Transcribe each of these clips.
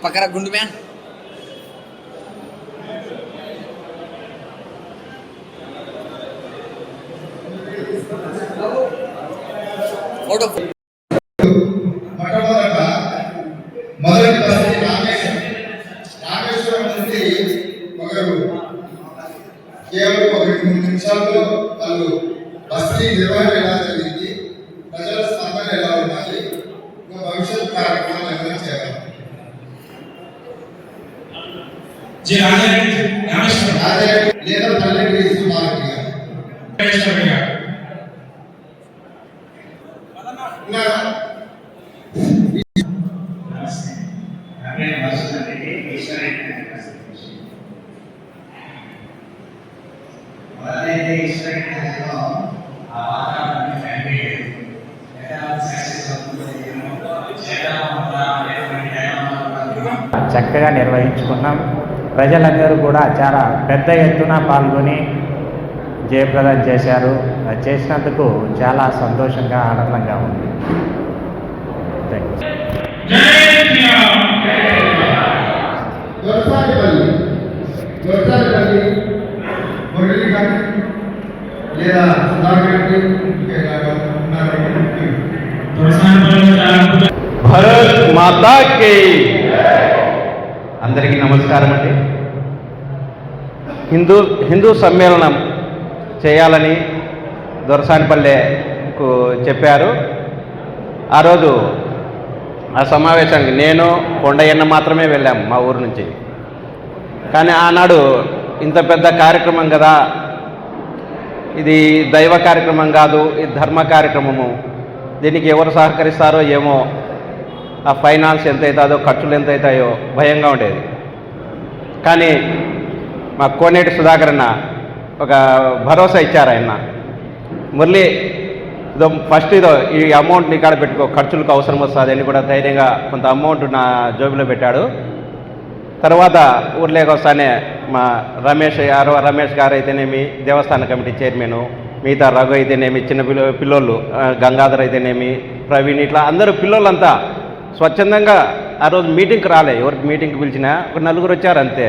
पकड़ा गुंड में फोटो మొదటి బస్సు రామేశ్వరం నుండి ఒకరు కేవలం 1-2 నిమిషాల్లో వాళ్ళు బస్సు నిర్వహణ ఎలా జరిగింది, ప్రజల స్పందన ఎలా ఉండాలి, భవిష్యత్ కార్యక్రమాలు ఎలా చేయాలి. లేదా పల్లెకి సుమారు చక్కగా నిర్వహించుకున్నాం. ప్రజలందరూ కూడా చాలా పెద్ద ఎత్తున పాల్గొని జయప్రదం చేశారు. చేసినందుకు చాలా సంతోషంగా ఆనందంగా ఉంది. భారత్ మాతా కి. అందరికీ నమస్కారం అండి. హిందూ సమ్మేళనం చేయాలని దొరసానిపల్లెకు చెప్పారు. ఆ రోజు ఆ సమావేశానికి నేను కొండయ్యన్న మాత్రమే వెళ్ళాము మా ఊరు నుంచి. కానీ ఆనాడు ఇంత పెద్ద కార్యక్రమం కదా, ఇది దైవ కార్యక్రమం కాదు, ఇది ధర్మ కార్యక్రమము, దీనికి ఎవరు సహకరిస్తారో ఏమో, ఆ ఫైనాన్స్ ఎంత అవుతుందో, ఖర్చులు ఎంత అవుతాయో భయంగా ఉండేది. కానీ మా కోనేటి సుధాకర్ అన్న ఒక భరోసా ఇచ్చారు. ఆయన మురళి ఇదో ఫస్ట్ ఈ అమౌంట్ నీ కాడ పెట్టుకో, ఖర్చులకు అవసరం వస్తుంది అని కూడా ధైర్యంగా కొంత అమౌంట్ నా జోబులో పెట్టాడు. తర్వాత ఊర్లోకి వస్తానే మా రమేష్ గారు అయితేనేమి, దేవస్థాన కమిటీ చైర్మన్, మిగతా రఘు అయితేనేమి, చిన్న పిల్లోళ్ళు గంగాధర్ అయితేనేమి, ప్రవీణ్, ఇట్లా అందరూ పిల్లోళ్ళంతా స్వచ్ఛందంగా ఆ రోజు మీటింగ్కి రాలే. ఎవరికి మీటింగ్కి పిలిచినా ఒక 4 వచ్చారు అంతే.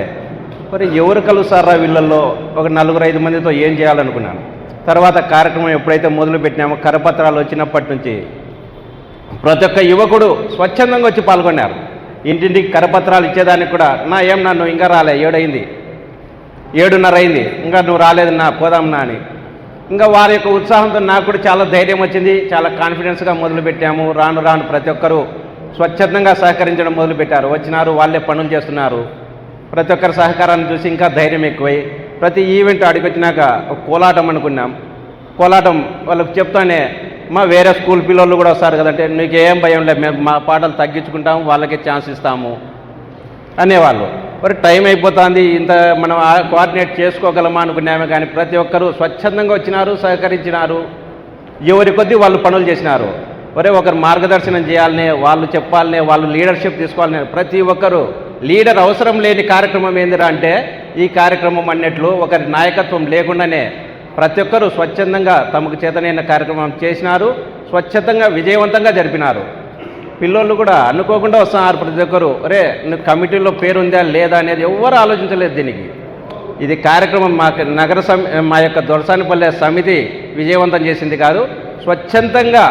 మరి ఎవరు కలుస్తారా వీళ్ళల్లో, ఒక 4-5 మందితో ఏం చేయాలనుకున్నాను. తర్వాత కార్యక్రమం ఎప్పుడైతే మొదలు పెట్టినామో, కరపత్రాలు వచ్చినప్పటి నుంచి ప్రతి ఒక్క యువకుడు స్వచ్ఛందంగా వచ్చి పాల్గొన్నారు. ఇంటింటికి కరపత్రాలు ఇచ్చేదానికి కూడా నన్ను ఇంకా రాలే, 7 అయింది, 7:30 అయింది, ఇంకా నువ్వు రాలేదు నా, పోదాంనా అని. ఇంకా వారి యొక్క ఉత్సాహంతో నాకు కూడా చాలా ధైర్యం వచ్చింది. చాలా కాన్ఫిడెన్స్గా మొదలుపెట్టాము. రాను ప్రతి ఒక్కరూ స్వచ్ఛందంగా సహకరించడం మొదలుపెట్టారు. వచ్చినారు, వాళ్ళే పనులు చేస్తున్నారు. ప్రతి ఒక్కరి సహకారాన్ని చూసి ఇంకా ధైర్యం ఎక్కువై ప్రతి ఈవెంట్ అడిగొచ్చినాక ఒక కోలాటం అనుకున్నాం. కోలాటం వాళ్ళకి చెప్తానే, వేరే స్కూల్ పిల్లలు కూడా వస్తారు కదంటే, నీకేం భయం లేదు, మేము మా పాటలు తగ్గించుకుంటాము, వాళ్ళకే ఛాన్స్ ఇస్తాము అనేవాళ్ళు. మరి టైం అయిపోతుంది, ఇంత మనం కోఆర్డినేట్ చేసుకోగలమా అనుకున్నామే. కానీ ప్రతి ఒక్కరూ స్వచ్ఛందంగా వచ్చినారు, సహకరించినారు. ఎవరి కొద్దీ వాళ్ళు పనులు చేసినారు. ఒకరు మార్గదర్శనం చేయాలనే, వాళ్ళు చెప్పాలనే, వాళ్ళు లీడర్షిప్ తీసుకోవాలనే. ప్రతి ఒక్కరూ లీడర్ అవసరం లేని కార్యక్రమం ఏందిరా అంటే ఈ కార్యక్రమం అన్నట్లు ఒకరి నాయకత్వం లేకుండానే ప్రతి ఒక్కరూ స్వచ్ఛందంగా తమకు చేతనైన కార్యక్రమం చేసినారు. స్వచ్ఛందంగా విజయవంతంగా జరిపినారు. పిల్లోళ్ళు కూడా అనుకోకుండా వస్తున్నారు. ప్రతి ఒక్కరు నువ్వు కమిటీలో పేరుందా లేదా అనేది ఎవరు ఆలోచించలేదు. దీనికి ఇది కార్యక్రమం మా యొక్క దొరసానిపల్లె సమితి విజయవంతం చేసింది కాదు, స్వచ్ఛందంగా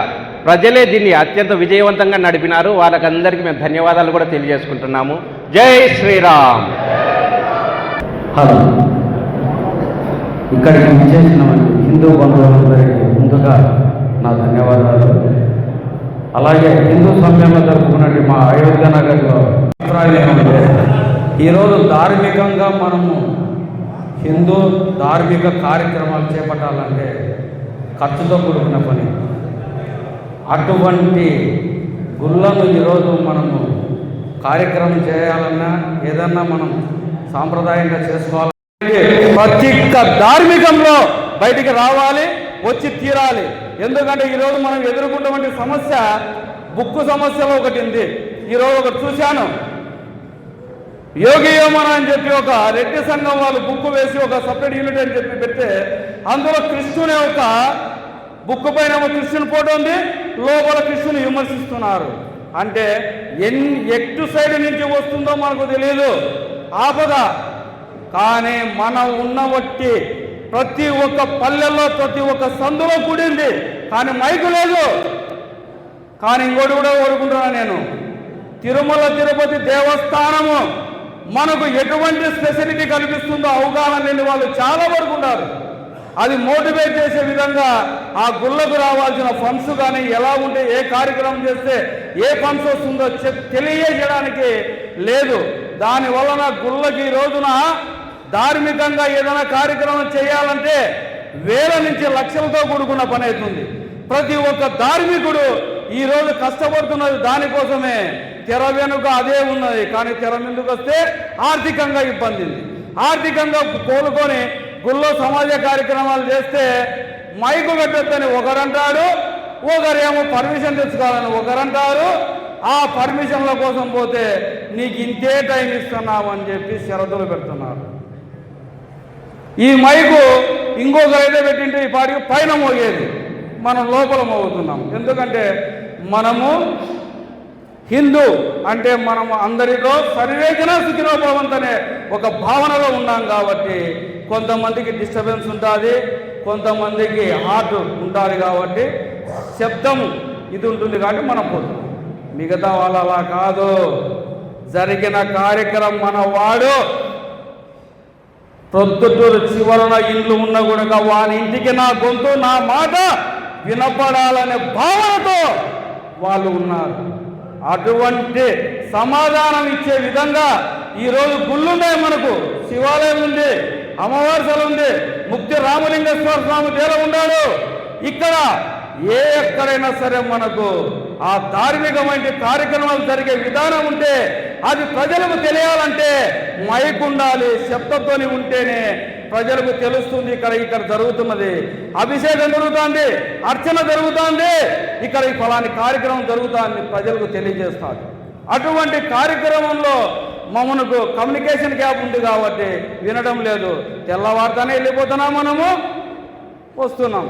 ప్రజలే దీన్ని అత్యంత విజయవంతంగా నడిపినారు. వాళ్ళకందరికీ మేము ధన్యవాదాలు కూడా తెలియజేసుకుంటున్నాము. జై శ్రీరామ్. హలో, ఇక్కడికి విచ్చేసిన హిందూ బంధువులందరికీ ముందుగా నా ధన్యవాదాలు. అలాగే హిందూ సమ్మేళనం జరుపుకున్నట్టు మా అయోధ్య నగర్లో ఈరోజు ధార్మికంగా మనము హిందూ ధార్మిక కార్యక్రమాలు చేపట్టాలంటే ఖర్చుతో కూడుకున్న పని. అటువంటి గుళ్ళను ఈరోజు మనము కార్యక్రమం చేయాలన్నా, ఏదన్నా మనం సాంప్రదాయంగా చేసుకోవాలంటే ప్రతి ధార్మికంలో బయటికి రావాలి, వచ్చి తీరాలి. ఎందుకంటే ఈరోజు మనం ఎదుర్కొన్నటువంటి సమస్య బుక్కు సమస్యలో ఒకటి ఉంది. ఈరోజు ఒకటి చూశాను, యోగి యోమన అని చెప్పి ఒక రెడ్డి సంఘం వాళ్ళు బుక్ వేసి ఒక సపరేట్ యూనిట్ అని చెప్పి పెడితే అందులో కృష్ణుని ఒక బుక్ పైన కృష్ణుని ఫోటో ఉంది, లోపల కృష్ణుని విమర్శిస్తున్నారు. అంటే ఎటు సైడ్ నుంచి వస్తుందో మనకు తెలియదు ఆపద. కానీ మనం ఉన్నవట్టి ప్రతి ఒక్క పల్లెల్లో ప్రతి ఒక్క సందులో కూడింది, కానీ మైకు లేదు. కానీ ఇంకోటి కూడా కోరుకుంటున్నాను నేను, తిరుమల తిరుపతి దేవస్థానము మనకు ఎటువంటి స్పెసిలిటీ కల్పిస్తుందో అవగాహన లేని వాళ్ళు చాలా వరకు ఉన్నారు. అది మోటివేట్ చేసే విధంగా ఆ గుళ్ళకు రావాల్సిన ఫండ్స్ కానీ ఎలా ఉంటే ఏ కార్యక్రమం చేస్తే ఏ ఫండ్స్ వస్తుందో తెలియజేయడానికి లేదు. దానివలన గుళ్ళకి ఈ రోజున ధార్మికంగా ఏదైనా కార్యక్రమం చేయాలంటే వేల నుంచి లక్షలతో కూడుకున్న పని అవుతుంది. ప్రతి ఒక్క ధార్మికుడు ఈరోజు కష్టపడుతున్నది దానికోసమే. తెర వెనుక అదే ఉన్నది, కానీ తెర ముందుకు వస్తే ఆర్థికంగా ఇబ్బంది ఉంది. ఆర్థికంగా కోలుకొని గుళ్ళో సమాజ కార్యక్రమాలు చేస్తే మైకు పెట్టొద్దని ఒకరంటాడు, ఒకరేమో పర్మిషన్ తెచ్చుకోవాలని ఒకరంటారు. ఆ పర్మిషన్ల కోసం పోతే నీకు ఇంతే టైం ఇస్తున్నావు అని చెప్పి షరతులు పెడుతున్నారు. ఈ మైకు ఇంకొకరైతే పెట్టింటే ఈ పాటికి పైన మోగేది, మనం లోపల మోగుతున్నాం. ఎందుకంటే మనము హిందూ అంటే మనము అందరితో సర్వేజన సుఖినో భవంతనే ఒక భావనలో ఉన్నాం కాబట్టి కొంతమందికి డిస్టర్బెన్స్ ఉంటుంది, కొంతమందికి హార్ట్ ఉంటుంది. కాబట్టి శబ్దం ఇది ఉంటుంది కాబట్టి మనం పోతున్నాం. మిగతా వాళ్ళు అలా కాదు. జరిగిన కార్యక్రమం మన వాడు ప్రొద్దుటూరు చివరన ఇల్లు ఉన్న కూడా వాని ఇంటికి నా గొంతు నా మాట వినపడాలనే భావనతో వాళ్ళు ఉన్నారు. అటువంటి సమాధానం ఇచ్చే విధంగా ఈరోజు గుళ్ళున్నాయి, మనకు శివాలయం ఉంది, అమ్మవారి ఉంది, ముక్తి రామలింగేశ్వర స్వామి దేవ ఉన్నాడు. ఇక్కడ ఎక్కడైనా సరే మనకు ఆ ధార్మికమైన కార్యక్రమాలు జరిగే విధానం ఉంటే అది ప్రజలకు తెలియాలంటే మైక్ ఉండాలి, శబ్దంతోని ఉంటేనే ప్రజలకు తెలుస్తుంది ఇక్కడ జరుగుతున్నది. అభిషేకం జరుగుతుంది, అర్చన జరుగుతుంది, ఇక్కడ ఈ ఫలాని కార్యక్రమం జరుగుతుందని ప్రజలకు తెలియజేస్తారు. అటువంటి కార్యక్రమంలో మనకు కమ్యూనికేషన్ గ్యాప్ ఉంది కాబట్టి వినడం లేదు. తెల్లవారుతానే వెళ్ళిపోతున్నాం, మనము వస్తున్నాం,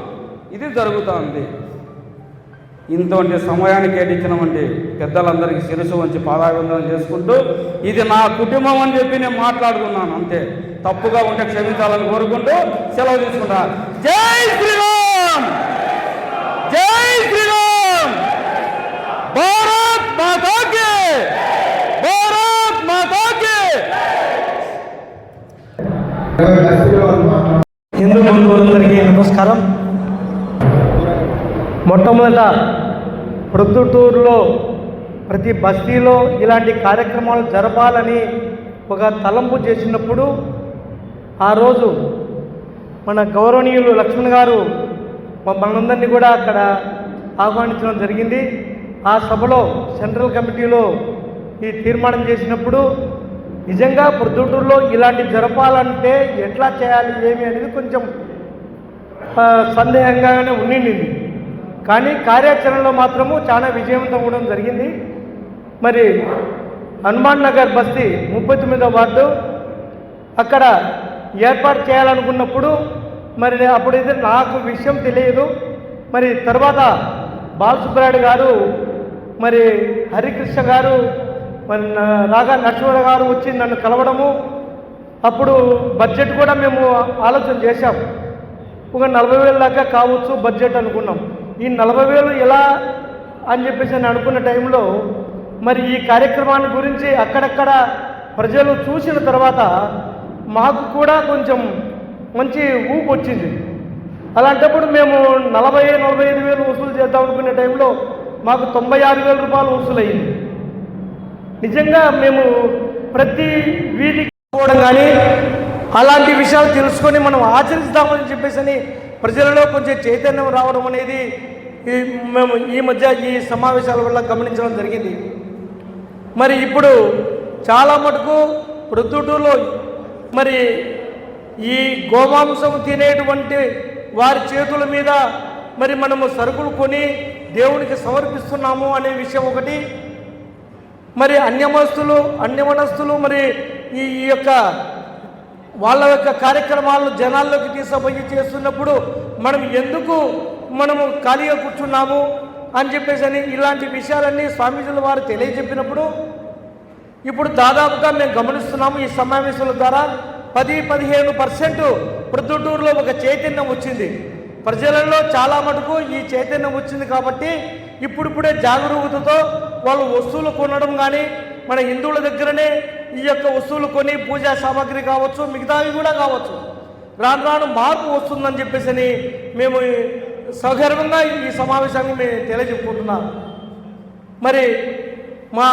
ఇది జరుగుతుంది. ఇంతటి సమయాన్ని కేటాయించినటువంటి పెద్దలందరికీ శిరస్సు వంచి పాదాభివందనం చేసుకుంటూ ఇది నా కుటుంబం అని చెప్పి నేను మాట్లాడుతున్నాను. అంతే, తప్పుగా ఉంటే క్షమించాలని కోరుకుంటూ సెలవు తీసుకుంటా. జై శ్రీరామ్, జై శ్రీరామ్, భారత్ మాతా కీ, భారత్ మాతా కీ. హిందూ బంధువులందరికీ నమస్కారం. మొట్టమొదట ప్రొద్దుటూరులో ప్రతి బస్తీలో ఇలాంటి కార్యక్రమాలు జరపాలని ఒక తలంపు చేసినప్పుడు ఆ రోజు మన గౌరవనీయులు లక్ష్మణ్ గారు మనందరినీ కూడా అక్కడ ఆహ్వానించడం జరిగింది. ఆ సభలో సెంట్రల్ కమిటీలో ఈ తీర్మానం చేసినప్పుడు నిజంగా ప్రొద్దుటూరులో ఇలాంటి జరపాలంటే ఎట్లా చేయాలి ఏమి అనేది కొంచెం సందేహంగానే ఉండింది. కానీ కార్యాచరణలో మాత్రము చాలా విజయవంతం కూడా జరిగింది. మరి హనుమాన్ నగర్ బస్తీ 39వ వార్డు అక్కడ ఏర్పాటు చేయాలనుకున్నప్పుడు మరి అప్పుడైతే నాకు విషయం తెలియదు. మరి తర్వాత బాలసుబ్రాయుడు గారు, మరి హరికృష్ణ గారు, మరి రాగా నరసింహ గారు వచ్చి నన్ను కలవడము, అప్పుడు బడ్జెట్ కూడా మేము ఆలోచన చేశాం. ఒక 40,000 దాకా కావచ్చు బడ్జెట్ అనుకున్నాం. ఈ 40,000 ఎలా అని చెప్పేసి నేను అనుకున్న టైంలో మరి ఈ కార్యక్రమాన్ని గురించి అక్కడక్కడ ప్రజలు చూసిన తర్వాత మాకు కూడా కొంచెం మంచి ఊపు వచ్చింది. అలాంటప్పుడు మేము 40,000-45,000 వసూలు చేద్దాం అనుకునే టైంలో మాకు 96,000 రూపాయలు వసూలు అయ్యింది. నిజంగా మేము ప్రతి వీధికి పోవడం కానీ అలాంటి విషయాలు తెలుసుకొని మనం ఆచరిస్తామని చెప్పేసి ప్రజలలో కొంచెం చైతన్యం రావడం అనేది మేము ఈ మధ్య ఈ సమావేశాల వల్ల గమనించడం జరిగింది. మరి ఇప్పుడు చాలా మటుకు ప్రొద్దుటూరులో మరి ఈ గోమాంసం తినేటువంటి వారి చేతుల మీద మరి మనము సరుకులు కొని దేవునికి సమర్పిస్తున్నాము అనే విషయం ఒకటి. మరి అన్యమనస్తులు మరి ఈ యొక్క వాళ్ళ యొక్క కార్యక్రమాలను జనాల్లోకి తీసుకుపోయి చేస్తున్నప్పుడు మనము ఖాళీగా కూర్చున్నాము అని చెప్పేసి ఇలాంటి విషయాలన్నీ స్వామీజీల వారు తెలియజెప్పినప్పుడు ఇప్పుడు దాదాపుగా మేము గమనిస్తున్నాము ఈ సమావేశాల ద్వారా 10-15% ప్రొద్దుటూరులో ఒక చైతన్యం వచ్చింది. ప్రజలలో చాలా మటుకు ఈ చైతన్యం వచ్చింది కాబట్టి ఇప్పుడిప్పుడే జాగరూకతతో వాళ్ళు వస్తువులు కొనడం కానీ మన హిందువుల దగ్గరనే ఈ యొక్క వస్తువులు కొని పూజా సామాగ్రి కావచ్చు, మిగతావి కూడా కావచ్చు, రాను రాను మార్పు వస్తుందని చెప్పేసి మేము సగర్వంగా ఈ సమావేశాన్ని మేము తెలియజెప్పుకుంటున్నాం. మరి మా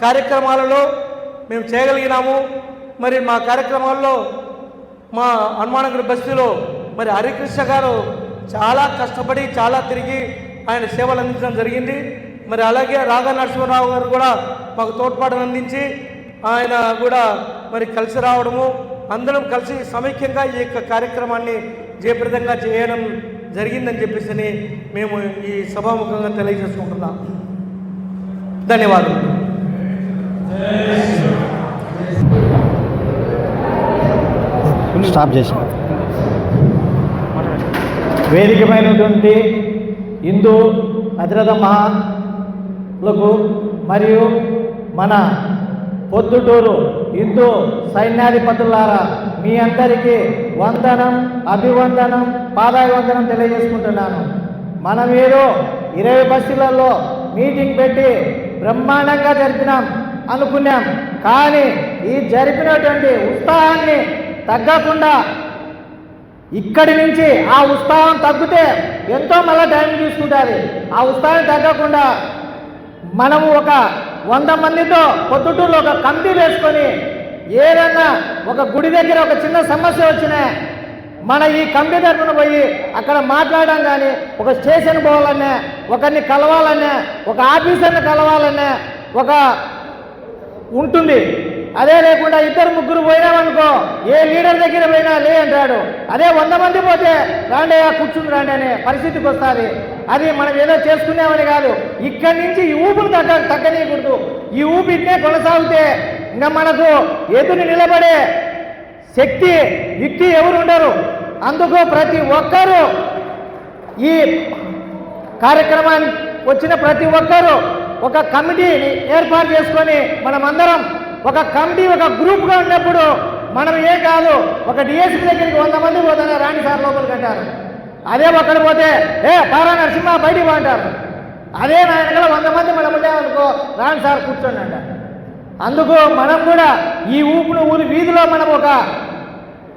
కార్యక్రమాలలో మేము చేయగలిగినాము. మరి మా కార్యక్రమాల్లో మా హనుమానగిరి బస్తీలో మరి హరికృష్ణ గారు చాలా కష్టపడి చాలా తిరిగి ఆయన సేవలు అందించడం జరిగింది. మరి అలాగే రాగా నరసింహరావు గారు కూడా మాకు తోడ్పాటును అందించి ఆయన కూడా మరి కలిసి రావడము, అందరం కలిసి సమైక్యంగా ఈ యొక్క కార్యక్రమాన్ని జయప్రదంగా చేయడం జరిగిందని చెప్పేసి మేము ఈ సభాముఖంగా తెలియజేసుకుంటున్నాం. ధన్యవాదాలు. స్టాప్ చేసిన వేదికమైనటువంటి హిందూ అతిరథ మహాలకు మరియు మన పొద్దుటూరు హిందూ సైన్యాధిపతులారా మీ అందరికీ వందనం, అభివందనం, పాదాభివందనం తెలియజేసుకుంటున్నాను. మనం ఏదో 20 బస్సులలో మీటింగ్ పెట్టి బ్రహ్మాండంగా జరిపినాం అనుకున్నాం. కానీ ఈ జరిపినటువంటి ఉత్సాహాన్ని తగ్గకుండా ఇక్కడి నుంచి ఆ ఉత్సాహం తగ్గితే ఎంతో మళ్ళీ టైం తీసుకుంటుంది. ఆ ఉత్సాహం తగ్గకుండా మనము ఒక 100 మందితో పొద్దుటూరులో ఒక కమిటీ వేసుకొని ఏదన్నా ఒక గుడి దగ్గర ఒక చిన్న సమస్య వచ్చినా మన ఈ కమిటీ తరఫున పోయి అక్కడ మాట్లాడడం కానీ, ఒక స్టేషన్ పోవాలన్నా, ఒకరిని కలవాలన్నా, ఒక ఆఫీసర్ని కలవాలన్నా ఒక ఉంటుంది. అదే లేకుండా 2-3 పోయినామనుకో ఏ లీడర్ దగ్గర పోయినా లే అంటాడు. అదే 100 మంది పోతే రాండి కూర్చుని రాండి అనే పరిస్థితికి వస్తుంది. అది మనం ఏదో చేసుకునేవని కాదు, ఇక్కడి నుంచి ఈ ఊపును తగ్గనీయకూడదు. ఈ ఊపి ఇట్నే కొనసాగితే ఇంకా మనకు ఎదురు నిలబడే శక్తి వ్యక్తి ఎవరు ఉండరు. అందుకు ప్రతి ఒక్కరూ ఈ కార్యక్రమానికి వచ్చిన ప్రతి ఒక్కరూ ఒక కమిటీని ఏర్పాటు చేసుకొని మనమందరం ఒక కమిటీ ఒక గ్రూప్గా ఉన్నప్పుడు మనం ఏ కాదు ఒక డిఎస్పీ దగ్గరికి 100 మంది పోతానే రాండి సార్ లోపలికి అంటారు. అదే ఒక్కడు పోతే పారా నరసింహ బయటికి అంటారు. అదే నా వెనకాల 100 మంది మనం ఉండేవనుకో రాండి సార్ కూర్చోండి అంటారు. అందుకు మనం కూడా ఈ ఊరి వీధిలో మనం ఒక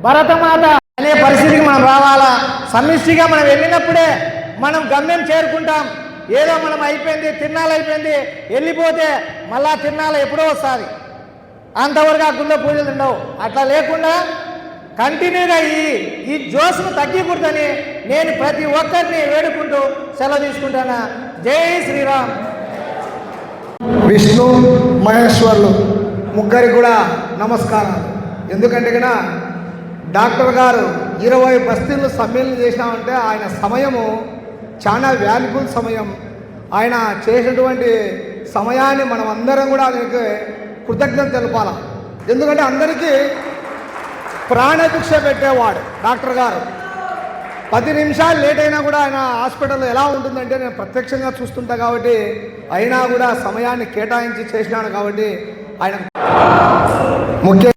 భరతమాత అనే పరిస్థితికి మనం రావాలా. సమిష్టిగా మనం వెళ్ళినప్పుడే మనం గమ్యం చేరుకుంటాం. ఏదో మనం అయిపోయింది తిన్నాళ్ళు అయిపోయింది వెళ్ళిపోతే మళ్ళా తిన్నాళ్ళు ఎప్పుడో వస్తుంది, అంతవరకు ఆ గుళ్ళో పూజలు ఉండవు. అట్లా లేకుండా కంటిన్యూగా ఈ జోస్ను తగ్గికూడదని నేను ప్రతి ఒక్కరిని వేడుకుంటూ సెలవు తీసుకుంటాను. జై శ్రీరామ్. విష్ణు మహేశ్వర్లు ముగ్గురికి కూడా నమస్కారం. ఎందుకంటే కన్నా డాక్టర్ గారు 20 బస్తీలు సమ్మేళనం చేసినామంటే ఆయన సమయము చాలా వాల్యుబుల్ సమయం. ఆయన చేసినటువంటి సమయాన్ని మనం అందరం కూడా ఆయనకి కృతజ్ఞత తెలపాలి. ఎందుకంటే అందరికీ ప్రాణభిక్ష పెట్టేవాడు డాక్టర్ గారు. 10 నిమిషాలు లేట్ అయినా కూడా ఆయన హాస్పిటల్లో ఎలా ఉంటుందంటే నేను ప్రత్యక్షంగా చూస్తుంటా కాబట్టి అయినా కూడా సమయాన్ని కేటాయించి చేసినాను కాబట్టి ఆయన ముఖ్య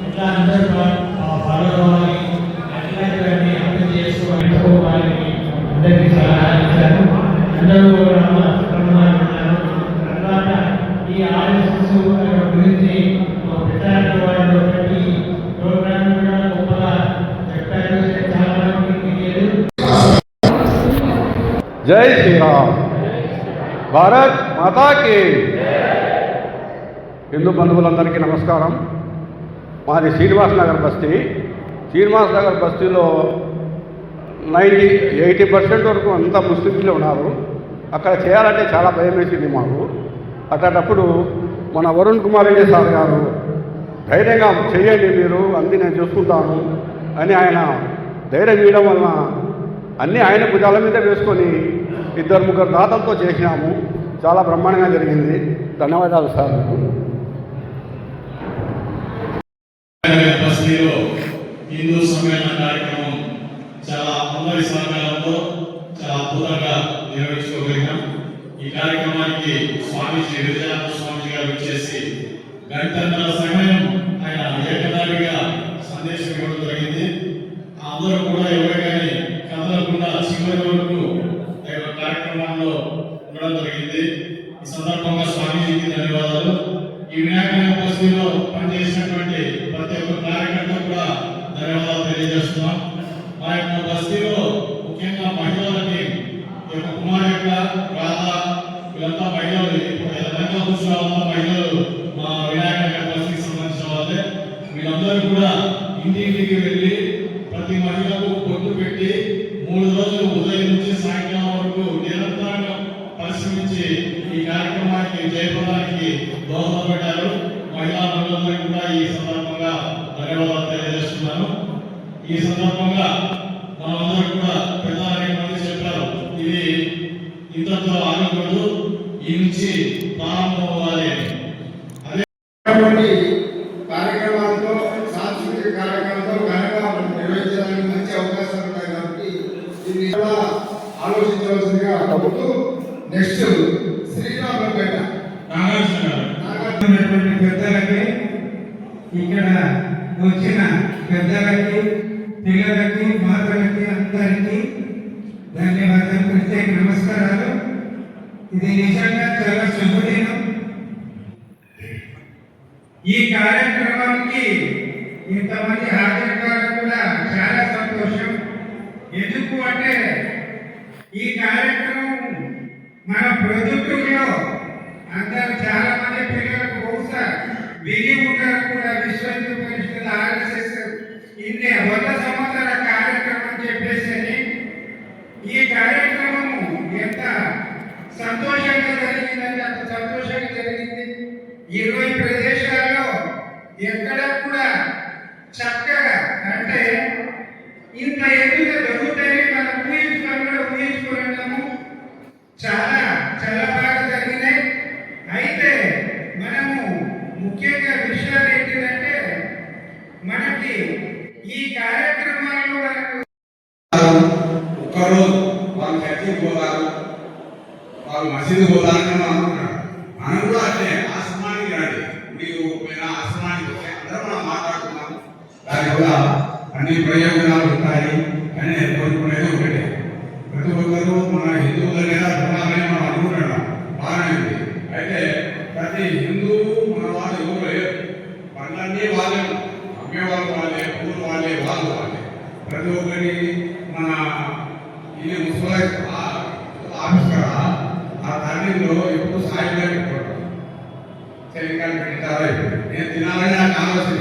ఎట్లా జై శ్రీరామ్. భారత్ మాతాకి. హిందూ బంధువులందరికీ నమస్కారం. మాది శ్రీనివాస్ నగర్ బస్తీ. శ్రీనివాస్ నగర్ బస్తీలో 80% వరకు అంతా ముస్లింస్లే ఉన్నారు. అక్కడ చేయాలంటే చాలా భయం వేసింది మాకు. అట్లాంటప్పుడు మన వరుణ్ కుమార్ రెడ్డి సార్ గారు ధైర్యంగా చేయండి, మీరు అన్నీ నేను చూసుకుంటాను అని ఆయన ధైర్యం ఇవ్వడం వలన అన్నీ ఆయన భుజాల మీద వేసుకొని 2-3 దాతలతో చేసినాము. చాలా బ్రహ్మాండంగా జరిగింది. ధన్యవాదాలు సార్. బస్తీలో హిందూ సమ్మేళన కార్యక్రమం చాలా అందరి సహకారంతో చాలా అద్భుతంగా నిర్వహించుకోగలిగాం. ఈ కార్యక్రమానికి స్వామీజీ విజయానంద స్వామీజీ గారు వచ్చేసి గంటన్నర సమయం ఆయన ఏకదాటిగా సందేశం ఇవ్వడం జరిగింది. అందరూ కూడా ఎవరు కానీ కదలకుండా చివరి వరకు కార్యక్రమంలో ఉండడం జరిగింది. ఈ సందర్భంగా స్వామీజీకి ధన్యవాదాలు. ఈ వినాయక బస్తీలో పనిచేసినటువంటి ప్రతి ఒక్క కార్యకర్త కూడా ధన్యవాదాలు తెలియజేస్తున్నాం. మా యొక్క బస్తీలో ముఖ్యంగా మహిళలకి కుమార్ యొక్క రాధ వీళ్ళంతా మహిళలు, మహిళలు మా వినాయక బస్తీకి సంబంధించిన వాళ్ళే. వీళ్ళందరూ కూడా ఇంటింటికి వెళ్ళి ప్రతి మహిళకు పొట్టు పెట్టి 3 రోజులు ఉదయం నుంచి సాయంకాలం వరకు నిరంతరంగా పరిశ్రమించి ఈ కార్యక్రమానికి జయప్రదానికి దోహదపడ్డారు. మహిళలందరికీ కూడా ఈ సందర్భంగా ధన్యవాదాలు తెలియజేస్తున్నాను. ఈ సందర్భంగా మనమందరూ కూడా పెద్దలు అనేక మంది చెప్పారు, ఇది ఇంతతో ఆగకూడదు, ఈ నుంచి ప్రారంభం అవ్వాలి. అదే కార్యక్రమాలతో సాంస్కృతిక కార్యక్రమాలతో ఘనంగా నిర్వహించడానికి మంచి అవకాశాలు ఉంటాయి కాబట్టి దీన్ని కూడా ఆలోచించవలసిందిగా కోరుతూ నెక్స్ట్ శ్రీరామపేట నాగార్జున పెద్దలకి, ఇక్కడ వచ్చిన పెద్దలకి, పిల్లలకి, మాతలకి అందరికీ ధన్యవాదాలు, ప్రత్యేక నమస్కారాలు. ఇది నిజంగా చాలా శుభదినం. ఈ కార్యక్రమానికి ఇంతమంది హాజరు కావడం కూడా చాలా సంతోషం. ఎందుకు అంటే ఈ కార్యక్రమం మన ప్రొద్దుటూరులో అందరూ చాలా మంది పిల్లలకు బహుశా విని ఉంటారు కూడా. విశ్వ హిందూ పరిషత్ RSS 100 సంవత్సరాల కార్యక్రమం చెప్పేసి ఈ కార్యక్రమము ఎంత సంతోషంగా జరిగిందంటే అంత సంతోషంగా జరిగింది. 20 ప్రదేశాల్లో ఎక్కడ కూడా చక్కగా అంటే ఇంత ఎదుగుదల జరుగుతాయని మనం ఊహించుకున్నాము. చాలా చాలా బాగా జరిగినాయి. అయితే మనము ముఖ్యంగా విషయాలు ఏంటంటే మనకి ఈ కార్యక్రమాల్లో ఒక్కరోజు వాళ్ళు చర్చికి పోతారు, వాళ్ళు మసీదు పోతారని మనం అనుకున్నాం. మనం కూడా అంటే ఆశ్రమానికి రండి, మీరు ఆశ్రమానికి వస్తే అందరూ మనం మాట్లాడుతున్నాం. దాని కూడా అన్ని ప్రయోజనాలు ఉంటాయి అని నేను కోరుకునేది ఒకటే. ప్రతి ఒక్కరూ మన హిందువులైనా ధర్మాలని మనం అనుకుంటున్నాం, బాగానే ఉంది. అయితే ప్రతి హిందువు మన వాళ్ళు ఎవరు లేరు, పనులన్నీ వాళ్ళే, అమ్మేవాళ్ళు వాళ్ళే, ఊరు వాళ్ళే, వాళ్ళు వాళ్ళే. ప్రతి ఒక్కరి మన ఇది మున్సిపల్ ఆఫీస్ కదా, ఆ తండ్రిలో ఎప్పుడు సాయంగా పెట్టుకోవడం చలికాలు పెట్టారా. నేను తినాలని నాకు ఆలోచన,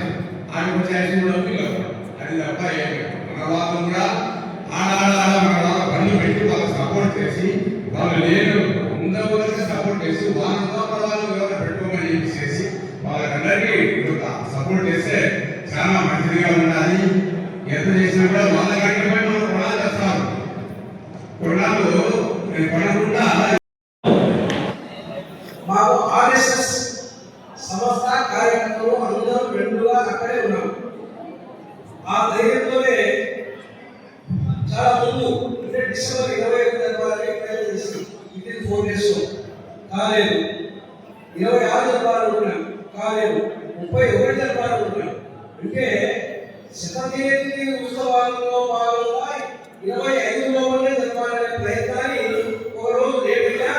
ఆమె చేసిన పిల్లలు అది తప్ప మన వాళ్ళు కూడా ఆడాడ మన వాళ్ళ పనులు పెట్టి వాళ్ళకి సపోర్ట్ చేసి, వాళ్ళు లేని ఉండవలసి సపోర్ట్ చేసి, వాళ్ళతో వాళ్ళు ఎవరైనా పెట్టుకోమని చెప్పేసి వాళ్ళకందరికీ సపోర్ట్ చేస్తే చాలా మంచిదిగా ఉండాలి. ఎంత చేసినా కూడా వాళ్ళ కట్టబడి మనం కొనాలు చేస్తాం. కొనాలు నేను కొనకుండా మాకు RSS సంస్థ కార్యకర్తలు అందరూ రెండుగా అక్కడే ఉన్నాం. ఆ ధైర్యంతోనే చాలా ముందు అంటే డిసెంబర్ 25 జనవరి ఇది 4 days కాలేదు, 26 జనవరి ఉంటున్నాం కాలేదు, 31 జనవరి ఉంటున్నాం. అంటే శతజయంతి ఉత్సవాలలో భాగంగా 25లోనే జరపాలనే ప్రయత్నాన్ని ఒకరోజు లేటుగా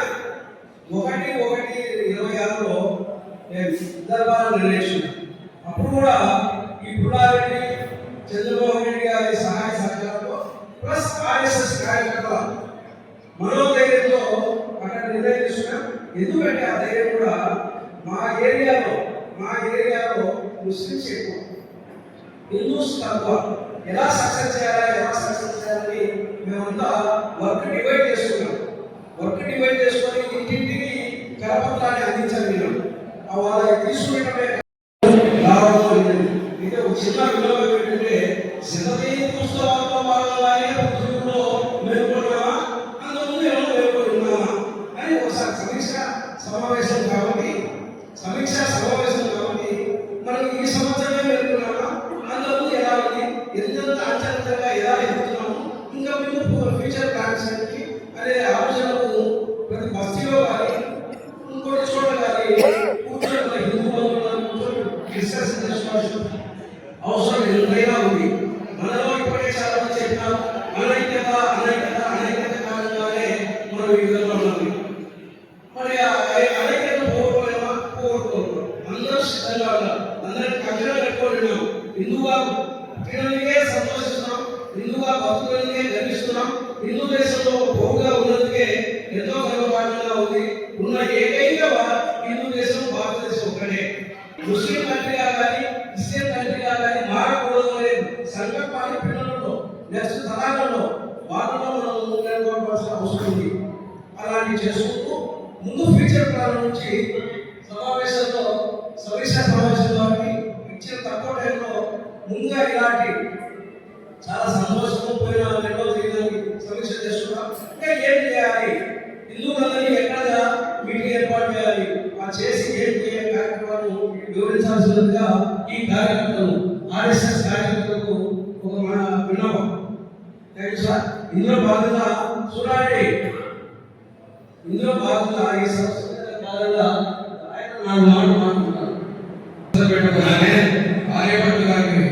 1/1/26లో నేను దర్బారు నిర్ణయించుకున్నాను. అప్పుడు కూడా ఈ పుల్లారెడ్డి, చంద్రమోహన్ రెడ్డి గారి సహాయ సహకారంతో ప్లస్ RSS కార్యకర్తల మనోధైర్యం ఎందుకంటే ఆ ధైర్యం కూడా మా ఏరియాలో ముస్లిమ్స్ ఎక్కువ, హిందూస్ తక్కువ. ఎలా సక్సెస్ చేయాలని మేమంతా వర్క్ డివైడ్ చేసుకొని ఇంటింటికి కరపత్రాన్ని అందించాలి. వాళ్ళ తీసుకునే ఇది ఒక చిన్న విలువ ఏంటంటే శతదీ పుస్తకాలతో భాగంగానే పృథ్వీలో మేల్కొన్నామా, అంతకుముందు ఎవరో మేల్కొని ఉన్నామా అని ఒకసారి సమీక్ష సమావేశం కాబట్టి మనం ఈ సంవత్సరమే మేల్కొన్నామా, అంతకుముందు ఎలా ఉంది, ఎంతెంత అంచెలంచెలుగా ఎలా ఎదుగుతున్నాము, ఇంకా ముందు ఫ్యూచర్ ప్లాన్స్ ఏంటి అనే ఆలోచనకు ప్రతి బస్తీలో కానీ ఇంకోటి చోట కానీ కూర్చొని హిందూ బంధువులను డిస్కస్ చేసుకోవాల్సిన అవసరం ఎంతైనా ఉంది. మనలో ఇప్పటికే చాలా మంది చెప్పినారు, అనైక్యత కారణంగానే మనం ఈ విధంగా ఉన్నాం. మరి అనైక్యత పోగొట్టుకోలేమా? పోగొట్టుకోలేము. అందరూ సిద్ధంగా ఉన్నారు, అందరికి కఠిన పెట్టుకుంటున్నాం. హిందూగా పుట్టినందుకే సంతోషిస్తున్నాం, హిందూగా బతుకులందుకే గర్విస్తున్నాం, హిందూ దేశంలో పోగుగా ఉన్నందుకే ఎంతో గర్వకారణంగా ఉంది. ఉన్న ఏకైక హిందూ దేశం భారతదేశం ఒక్కటే. ముస్లిం కంట్రీగా కానీ క్రిస్టియన్ కంట్రీగా కానీ మారకూడదు అనే సంకల్పాన్ని పిల్లలలో నెక్స్ట్ తరాలలో వాళ్ళలో మనం నేర్చుకోవాల్సిన అవసరం ఉంది. అలాంటివి చేసుకుంటూ ముందు ఫ్యూచర్ ప్లాన్ నుంచి సమావేశంలో ఇచ్చిన తక్కువ టైంలో ముందుగా ఇలాంటి చాలా సంతోషంగా పోయిన రెండో తేదీ సమీక్ష చేసుకున్నాం. ఇంకా ఏం చేయాలి, హిందువులందరినీ ఎక్కడ మీటింగ్ ఏర్పాటు చేయాలి, ఆ చేసి ఏం చేయాలి కార్యక్రమాలను వివరించాల్సిందిగా ఈ కార్యకర్తలు RSS కార్యకర్తలకు ఒక మన విన్నపం. Thank you sir. ఇందులో భాగంగా చూడండి, ఇందులో భాగంగా ఈ సంస్కృతి భాగంగా ఆయన 4 మాటలు మాట్లాడుతున్నారు. ఆర్యభట్టు గారికి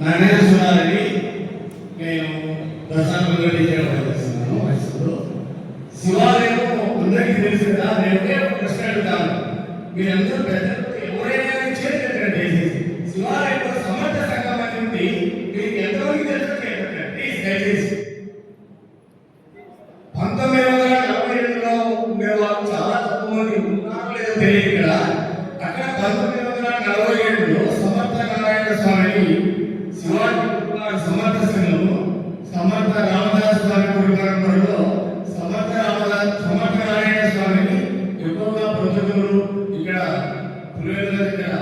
నానేశ్వరాన్ని నేను దర్శనంలో చేస్తున్నాను. శివాలయం అందరికీ తెలుసు కదా. నేను ఒక ప్రశ్న అడుగుతాను, మీరందరూ పెద్దలు ఎవరైనా చేసేటండి. శివాలయంలో సమర్థ సంఘం అని ఉంది, మీకు ఎంతమందికి తెలుసు ప్లీజ్ దయచేసి. 1942లో ఉండేవాళ్ళు చాలా తక్కువ మంది ఉన్నారు లేదో తెలియదు కదా. అక్కడ 1947లో సమర్థ నారాయణ స్వామిని శివాజీ సమర్థ సంఘము సమర్థ రామదాస్ స్వామి గురు పరంపరలో సమర్థ నారాయణ స్వామిని ఎక్కువగా ప్రజలు ఇక్కడ పులివెందుల దగ్గర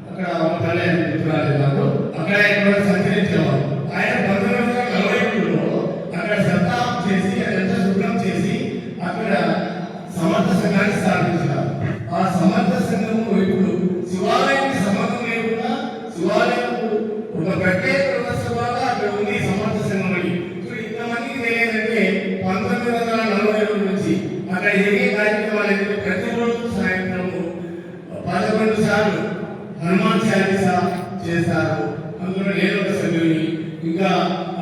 అక్కడ తల్లి గుర్తురాలేదు, అక్కడ ఎక్కువ సంచరించేవారు. ఆయన 1943లో అక్కడ శతాబ్దం చేసి అదంతా శుభ్రం చేసి అక్కడ సమర్థ సంఘాన్ని స్థాపించారు. ఆ సమర్థ సంఘము ఇప్పుడు శివాలయానికి సంబంధం లేకుండా శివాలయం ఒక ప్రత్యేక వ్యవస్థగా అక్కడ ఉంది సమర్థ సంఘం అని. ఇప్పుడు ఇంతమందికి తెలియదంటే 1942 నుంచి అక్కడ జరిగే కార్యక్రమాలు ప్రతిరోజు సాయంత్రము 11 సార్లు హనుమాన్ చాలీస చేస్తారు. అందులో నేను ఒక సభ్యుని. ఇంకా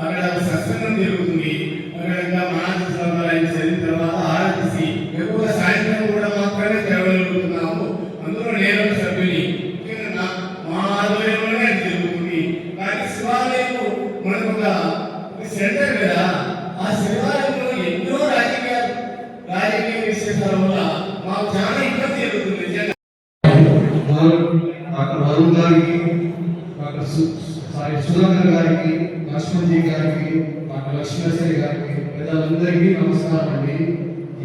అక్కడ సత్సంగం జరుగుతుంది. అక్కడ ఇంకా మహారాజు సంప్రదాయం చదివిన తర్వాత ఆర్టీసీ ఎక్కువ సాయంత్రం కూడా మాత్రమే జరగలుగుతున్నాము. అందులో నేను ఒక సభ్యుని. మా ఆధ్వర్యంలోనే అది జరుగుతుంది. కానీ శివాలయం మనకు ఒక సెంటర్ కదా. ఆ శివాలయంలో ఎన్నో రాజకీయ విశేషాల వల్ల మాకు చాలా ఇబ్బంది జరుగుతుంది. డాక్టర్ వరుణ్ గారికి, డాక్టర్ సుధాకర్ గారికి, లక్ష్మణ్జీ గారికి, డాక్టర్ లక్ష్మీశ్వరి గారికి, పెద్దలందరికీ నమస్కారం అండి.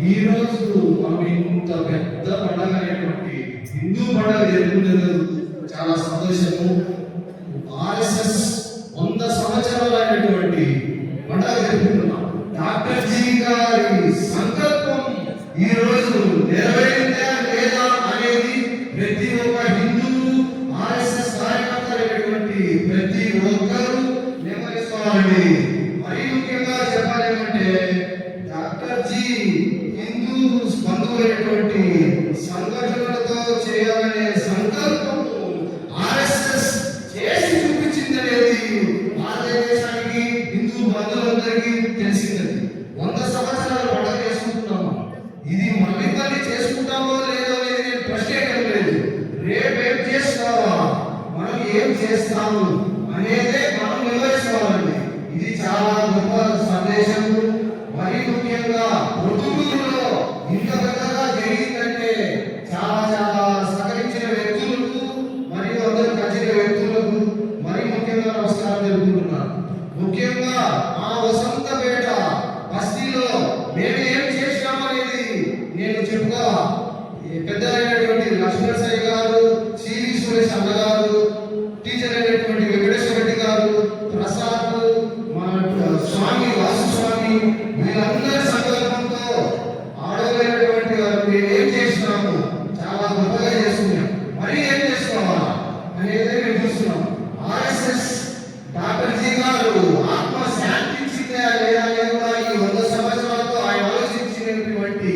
ఈ రోజు మనం ఇంత పెద్ద పండుగ అయినటువంటి హిందూ పండుగ జరుపుకునేందుకు చాలా సంతోషము. RSS 100 సంవత్సరాలు అయినటువంటి పండుగ జరుపుకుంటున్నాం. డాక్టర్ జీ గారి సంకల్పం ఈ రోజు నెరవేరిందా లేదా అనేది ప్రతి ఒక్క హిందూ RSS కార్యకర్తలైనటువంటి ప్రతి ఒక్కరూ నెమరేసుకోవాలండి. మరీ ముఖ్యంగా చెప్పాలేమంటే డాక్టర్ జీ హిందూ బంధువులైనటువంటి సంఘటనలతో చేయాలనే సంకల్పం RSS చేసి చూపించిందనేది భారతదేశానికి హిందూ బంధువులందరికీ తెలిసిందని. 100 సంవత్సరాలు పండుగ చేసుకుంటున్నాము. ఇది మళ్ళీ చేసుకుంటామో లేదో అనేది నేను ప్రశ్న లేదు. రేపేం చేస్తావా, మనం ఏం చేస్తాము అనేదే మనం నిర్వహించుకోవాలండి. ఇది చాలా లక్ష్మణసాయి గారు, సివి సురేష్ అన్న గారు, టీచర్ అయినటువంటి వెంకటేశ్వర రెడ్డి గారు, ప్రసాద్, స్వామి వాసుస్వామి, వీళ్ళందరి సంకల్పంతో ఆడమైనటువంటి వారు మేము ఏం చేస్తున్నాము, చాలా గొప్పగా చేస్తున్నాం, మరి ఏం చేసుకోవాలా అనేది మేము చూస్తున్నాం. ఆర్ఎస్ఎస్ డాక్టర్ జీ గారు ఆత్మ శాంతించిందా లేదా అనేది కూడా ఈ 100 సంవత్సరాలతో ఆయన ఆలోచించినటువంటి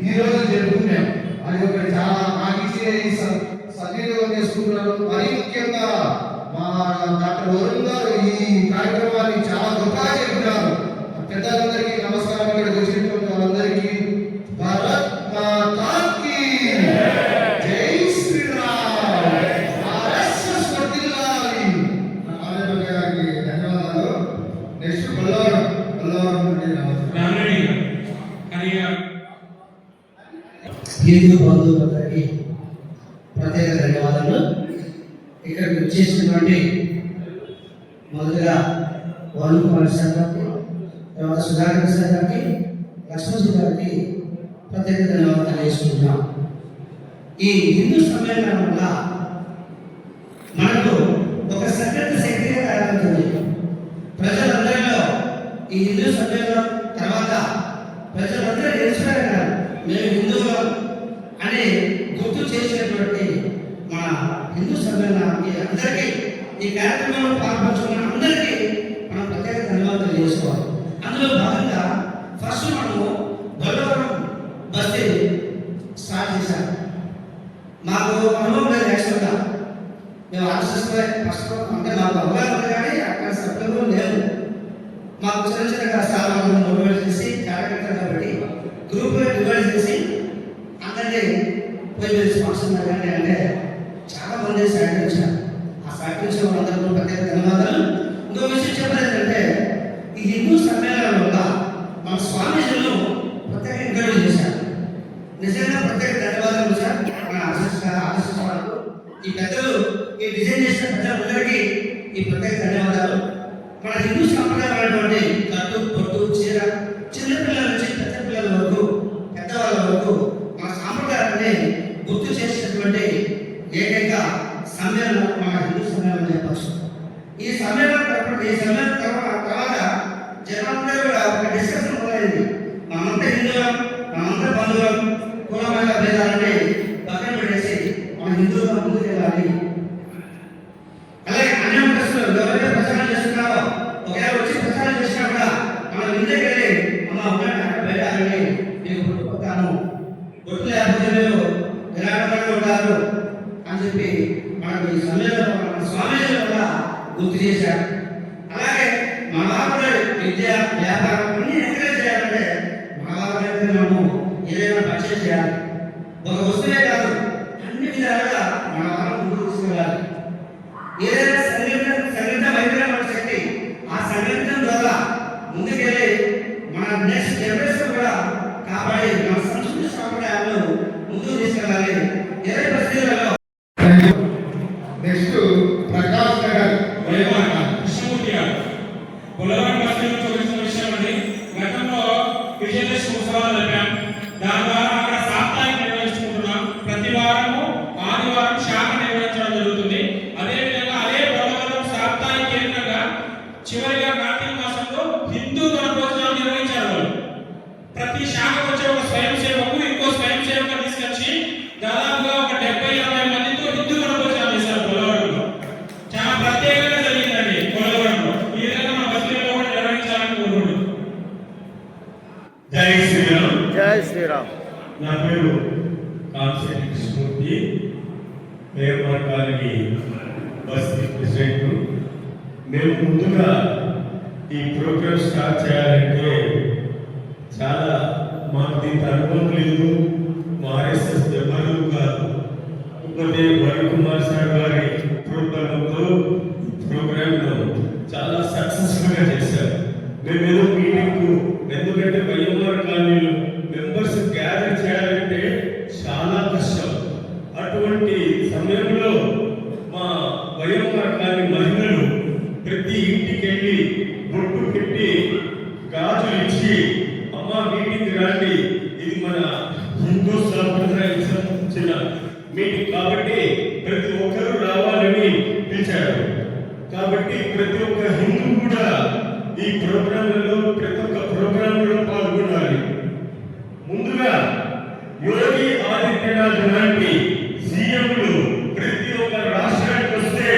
ఈ రోజు జరుపుకున్నాం. అది ఒకటి చాలా నాకు ఇచ్చిన సద్వినియోగం చేసుకుంటున్నాను. మరీ ముఖ్యంగా మా డాక్టర్ వరుణ్ గారు ఈ కార్యక్రమాన్ని చాలా గొప్పగా చెప్పినారు. పెద్దలందరికీ నమస్కారం. ఇక్కడికి వచ్చినటువంటి వాళ్ళందరికీ భారత్ మాతా కీ జై శ్రీరామ్. ఆర్ఎస్ఎస్ వర్ధిల్లాలి. ఆర్ఎస్ఎస్ గారికి ధన్యవాదాలు. నెక్స్ట్ బల్లారం నుండి హిందూ బంధువులందరికీ ప్రత్యేక ధన్యవాదాలు. ఇక్కడికి వచ్చేసినటువంటి మొదటిగా వరుణ్ కుమార్ సార్ గారికి, తర్వాత సుధాకర్ సార్ గారికి, లక్ష్మణ్ గారికి ప్రత్యేక ధన్యవాదాలు తెలియజేసుకుంటున్నాం. ఈ హిందూ సమ్మేళనం వల్ల మనకు ఒక సంఘటన శక్తిగా తయారవుతుంది. ప్రజలందరిలో ఈ హిందూ సమ్మేళనం తర్వాత ప్రజలందరూ నేర్చుకోగలరు మేము హిందువులం అని గుర్తు చేసేటువంటి మన హిందూ సమ్మేళనానికి అందరికీ ఈ కార్యక్రమంలో పాల్పంచుకున్న అందరికీ మనం ప్రత్యేక ధన్యవాదాలు చేసుకోవాలి. అందులో భాగంగా ఫస్ట్ మనము బొల్లవరం బస్తీ స్టార్ట్ చేశాం. మాకు అనుభవం లేదు. యాక్చువల్గా మేము ఆలోచిస్తే ఫస్ట్ అంటే మాకు అవగాహన ఉంది, కానీ అక్కడ సభ్యులు లేవు. మాకు చిన్న చిన్నగా స్థానాలను మోటివేట్ చేసి కార్యకర్తలు కాబట్టి గ్రూప్లో డివైడ్ చేసి అందరినీ పోయి స్పాన్సర్ కానీ అంటే చాలా మంది సహకరించారు. ఆ సహకరించిన వాళ్ళందరూ ప్రత్యేక ధన్యవాదాలు. ఇంకో విషయం చెప్పాలి ఏంటంటే ఈ హిందూ సమ్మేళనం వల్ల మన స్వామీజీలు ప్రత్యేక ఎంకరేజ్ చేశారు. నిజంగా ప్రత్యేక ధన్యవాదాలు సార్. మన ఆశిస్తున్నారు ఈ పెద్దలు, ఈ డిజైన్ చేసిన పెద్దలందరికీ ఈ ప్రత్యేక ధన్యవాదాలు. మన హిందూ సాంప్రదాయమైనటువంటి కట్టు, పొట్టు, చీర, చిన్నపిల్లల నుంచి పెద్ద పిల్లల వరకు, పెద్దవాళ్ళ వరకు మన సాంప్రదాయాన్ని గుర్తు చేసినటువంటి ఏకైక సమ్మేళనం మన హిందూ సమ్మేళనం చెప్పచ్చు. ఈ సమ్మేళనం తర్వాత జనాలందరూ కూడా ఒక డిస్కషన్ మొదలైంది. మనమంతా హిందువులం, మనమంతా బంధువులం, కులమైన భేదాలని పక్కన పెట్టేసి మన హిందువుగా ముందుకు వెళ్ళాలి. అలాగే అన్ని ప్రశ్నలు ఎవరైతే ప్రచారం చేస్తున్నారో ఒకవేళ వచ్చి ప్రచారం చేసినా కూడా మనం ఇంటికి వెళ్ళి బయటని నేను పుట్టుకొస్తాను, బొట్టు లేకపోతే మీరు నిరాకరణ ఉంటారు అని చెప్పి మనకు ఈ సమయంలో మన స్వామీజీ కూడా గుర్తు చేశారు. అలాగే మన బాబుడు విద్య, వ్యాపారం అన్ని ఎంకరేజ్ చేయాలంటే మన బాబులైతే మనము ఏదైనా పర్చేజ్ చేయాలి. ఒక వస్తువే కాదు, అన్ని విధాలుగా మన బాబు ముందుకు తీసుకెళ్ళాలి. ఏదైనా సంగీత వైద్యం శక్తి, ఆ సంగీతం ద్వారా ముందుకెళ్ళి మన నెక్స్ట్ జనరేషన్ కూడా కాపాడి మన సంస్కృతి సాంప్రదాయాలను ముందుకు తీసుకెళ్ళాలి. 20 పరిస్థితులలో నెక్స్ట్ ప్రకాష్ నగర్ కృష్ణమూర్తి గారు పొలవరం బస్తీలో చూపించిన విషయం అండి. గతంలో విజయదశమి ఉత్సవాలు జరిపాం. దాని ద్వారా అక్కడ సాప్తాహిక నిర్వహించుకుంటున్నాం. ప్రతి వారము ఆదివారం శాఖ నిర్వహించడం జరుగుతుంది. అదేవిధంగా అదే పొలవరం సాప్తాహిక కేంద్రంగా చివరిగా కార్తీక మాసంలో హిందూ వనభోజనాలు నిర్వహించారు. ప్రతి శాఖ వచ్చే ఒక స్వయం సేవకు ఇంకో స్వయం సేవకు తీసుకొచ్చి దాదాపుగా ఒక 70-80 మందితో హిందూ వనభోజనాలు చేశారు పొలవరంలో. చాలా ప్రత్యేకంగా జరిగిందండి పొలవరంలో. ఈ విధంగా మన బస్తీలో కూడా నిర్వహించాలని కోరుకుంటున్నాం. జై శ్రీరామ్. జై శ్రీరామ్. నా పేరు కాంశెట్టి కృష్ణమూర్తి, మేయర్ కాలనీ బస్తీ ప్రెసిడెంట్. మేము ముందుగా ఈ ప్రోగ్రామ్ స్టార్ట్ చేయాలంటే చాలా మాకు దీంట్లో అనుభవం లేదు. మా ఆర్ఎస్ఎస్ ఎవరు కాదు. ఇకపోతే వరుణ్ కుమార్ సార్ గారి ప్రోగ్రాంతో ప్రోగ్రామ్ను చాలా సక్సెస్ఫుల్గా చేశారు. మేము ఏదో మీటింగ్, ఎందుకంటే వైఎంఆర్ కాలనీలో మెంబర్స్ గ్యాదర్ చేయాలంటే చాలా కష్టం. అటువంటి సమయంలో మా వైఎంఆర్ కాలనీ మహిళలు ప్రతి ఇంటికి వెళ్ళి బొట్టు పెట్టి గాజులు ఇచ్చి అమ్మ మీటింగ్ రండి, ఇది మన హిందూ సాంప్రదాయానికి సంబంధించిన మీటింగ్ కాబట్టి ప్రతి ఒక్కరూ రావాలని పిలిచారు. కాబట్టి ప్రతి ఒక్క హిందూ కూడా ఈ ప్రోగ్రాంలలో ప్రతి ఒక్క ప్రోగ్రాంలో పాల్గొనాలి. ముందుగా యోగి ఆదిత్యనాథ్ లాంటి సీఎంలు ప్రతి ఒక్క రాష్ట్రానికి వస్తే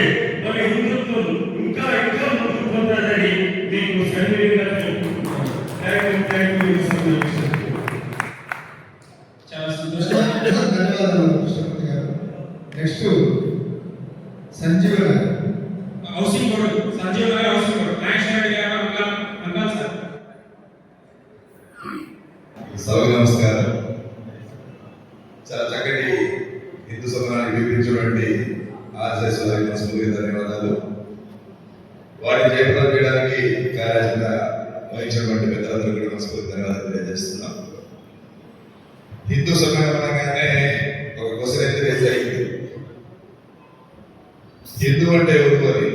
మన హిందుత్వం ఇంకా ఇంకా ముందుకు పోతాడని మీకు సన్నిహితంగా చెప్తున్నాను. చాలా సంతోషం. ధన్యవాదాలు కృష్ణమూర్తి గారు. నెక్స్ట్ సంజీవ గారు. హౌసింగ్ బోర్డు సంజీవ్ గారు హౌసింగ్ బోర్డు నాగేశ్వర గారు అంటారు సార్. సభకు నమస్కారం. చాలా చక్కటి హిందూ సమాజాన్ని వివరించినటువంటి ఆర్ఎస్ఎస్ వారికి మనస్ఫూర్తిగా ధన్యవాదాలు. వాటిని జయప్రదం చేయడానికి కార్యాచరణ వహించినటువంటి పెద్దలందరూ కూడా మనస్ఫూర్తి ధన్యవాదాలు తెలియజేస్తున్నాం. హిందూ సమాజంగానే ఒక క్వశ్చన్ అయితే రేజ్ అయింది. హిందూ అంటే ఎవరు అని,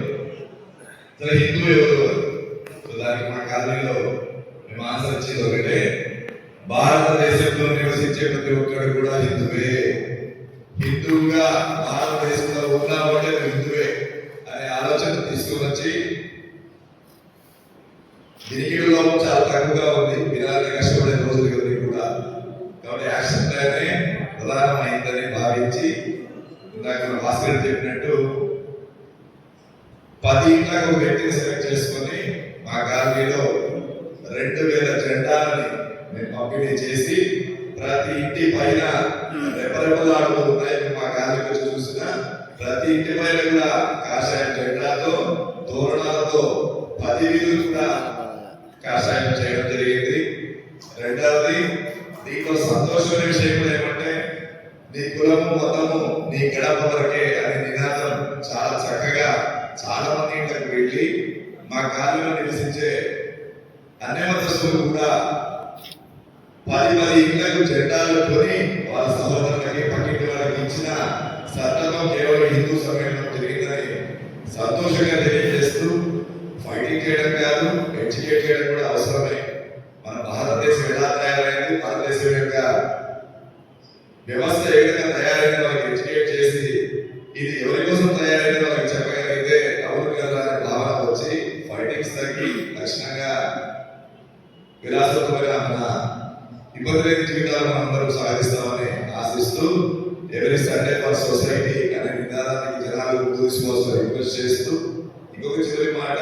అసలు హిందూ ఎవరు అని. దానికి మా కాలనీలో మేము ఆన్సర్ ఇచ్చింది ఒకటే, భారతదేశంలో నివసించే ప్రతి ఒక్కరు కూడా హిందువే. హిందువుగా భారతదేశంలో ఉన్నామంటే హిందువే అనే ఆలోచన తీసుకువచ్చి, వినికిడిలో చాలా తక్కువగా ఉంది, వినాలని కష్టపడే రోజులు ఇవన్నీ కూడా. కాబట్టి యాక్షన్ ప్లానే ప్రధానమైందని భావించి, ఇందాక భాస్కర్ చెప్పినట్టు 10 ఇంట్లకు ఒక వ్యక్తిని సెలెక్ట్ చేసుకొని మా కాలనీలో 2000 జెండాలని మేము పంపిణీ చేసి, ప్రతి ఇంటి పైన రెపరెపలాడుతూ ఉన్నాయి. మా కాలనీకి వచ్చి చూసిన ప్రతి ఇంటి పైన కూడా కాషాయం జెండాతో తోరణాలతో 10 వీధులు కూడా కాషాయం చేయడం జరిగింది. రెండవది, దీంట్లో సంతోషమైన విషయం కూడా ఏమంటే, నీ కులము మతము నీ గడప వరకే అనే నినాదం చాలా చక్కగా చాలా మంది ఇంట్లోకి వెళ్ళి మా కాలనీలో నివసించే అన్ని మతస్థులు కూడా 10 ఇంట్లకు జెండాలు కొని వాళ్ళ సహోదరులకి పక్కింటి వాళ్ళకి ఇచ్చిన సందర్భం కేవలం హిందూ సమయంలో జరిగిందని సంతోషంగా తెలియజేస్తూ, ఫైటింగ్ చేయడం కాదు, ఎడ్యుకేట్ చేయడం కూడా అవసరమే. మన భారతదేశం ఎలా తయారైంది, భారతదేశం యొక్క వ్యవస్థ ఏ విధంగా తయారైంది వాళ్ళకి ఎడ్యుకేట్ చేసి, ఇది ఎవరి కోసం తయారైంది వాళ్ళకి చెప్పగలిగితే అవును కదా అనే భావన వచ్చి ఫైటింగ్స్ తగ్గి లక్షణంగా విలాసవంతమైన మన ఇబ్బంది లేని జీవితాలు మనం అందరూ సాగిస్తామని ఆశిస్తూ, ఎవరి సండే ఫర్ సొసైటీ అనే నినాదానికి జనాలు ముందు తీసుకోవాల్సిన రిక్వెస్ట్ చేస్తూ, ఇంకొక చివరి మాట,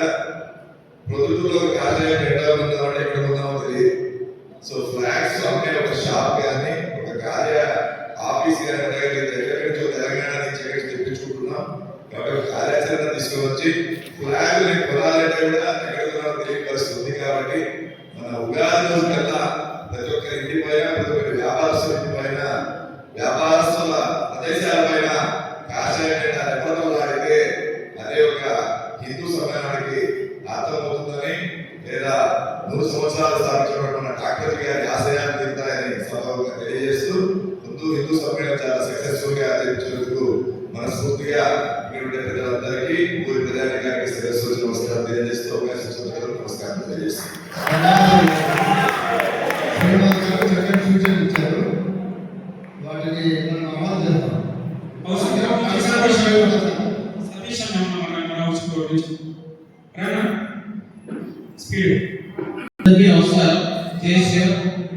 ప్రొద్దుటూరులో ఒక కాషాయం జెండా ఉందామంటే ఎక్కడ ఉందామో తెలియదు. సో ఫ్లాగ్స్ అమ్మే ఒక షాప్ కానీ ఒక కార్య ఆఫీస్ కానీ ఎక్కడి నుంచో తెలంగాణ నుంచి ఎక్కడికి తెప్పించుకుంటున్నాం. కాబట్టి ఒక కార్యాచరణ తీసుకువచ్చి ఫ్లాగ్ కొనాలంటే కూడా ఎక్కడ కొనాలో తెలియని పరిస్థితి ఉంది. కాబట్టి మన ఉగాది రోజు కల్లా ప్రతి ఒక్క ఇంటి పైన, ప్రతి ఒక్క వ్యాపారస్తుల ఇంటి పైన, వ్యాపారస్తుల ప్రదేశాల పైన కాషాయ జెండా రెపరెపలాడితే అదే ఒక హిందూ సమాజానికి అర్థమవుతుందని, లేదా 100 సంవత్సరాలు స్థాపించినటువంటి మన డాక్టర్ గారి ఆశయాన్ని తింటాయని సభగా తెలియజేస్తూ, ముందు హిందూ సమ్మేళనం చాలా సక్సెస్ఫుల్ గా ఆచరించినందుకు మనస్ఫూర్తిగా ఇక్కడ ఉండే ప్రజలందరికీ, ఊరి ప్రజానికానికి శిరస్సు నమస్కారం తెలియజేస్తూ, నమస్కారం తెలియజేస్తాను. చక్కటి సూచనలు ఇచ్చారు, వాటిని మనం అమలు చేద్దాం. నమస్కారం.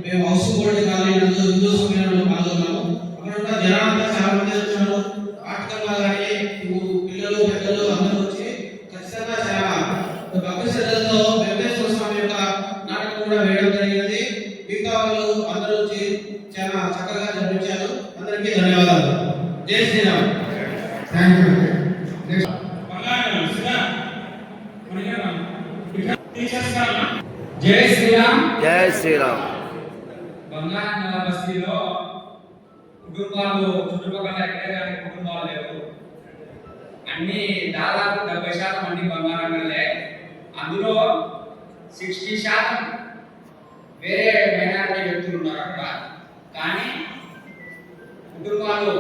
మేము హౌస్ బోర్డు కాలనీ నందు హిందూ సమ్మేళనంలో పాల్గొన్నాము. అక్కడ ఉన్న జనాలంతా చాలా మంది వచ్చారు. ఆటకంగా కానీ పిల్లలు పెద్దలు అందరూ వచ్చి ఖచ్చితంగా చాలా భక్తి శ్రద్ధలతో వెంకటేశ్వర స్వామి యొక్క నాటకం కూడా వేయడం జరిగినది. మిగతా వాళ్ళు అందరూ వచ్చి చాలా చక్కగా జరిపించారు. అందరికీ ధన్యవాదాలు. జై శ్రీరామ్. జై శ్రీరామ్. జై శ్రీరామ్. బంగారంగల బస్తీలో కుటుంబాలు చుట్టుపక్కల ఎక్కడే కానీ కుటుంబాలు లేవు. అన్ని దాదాపు 70% అన్ని బంగారంగలే. అందులో 60% వేరే మైనారిటీ వ్యక్తులు ఉన్నారు అక్కడ. కానీ కుటుంబాలు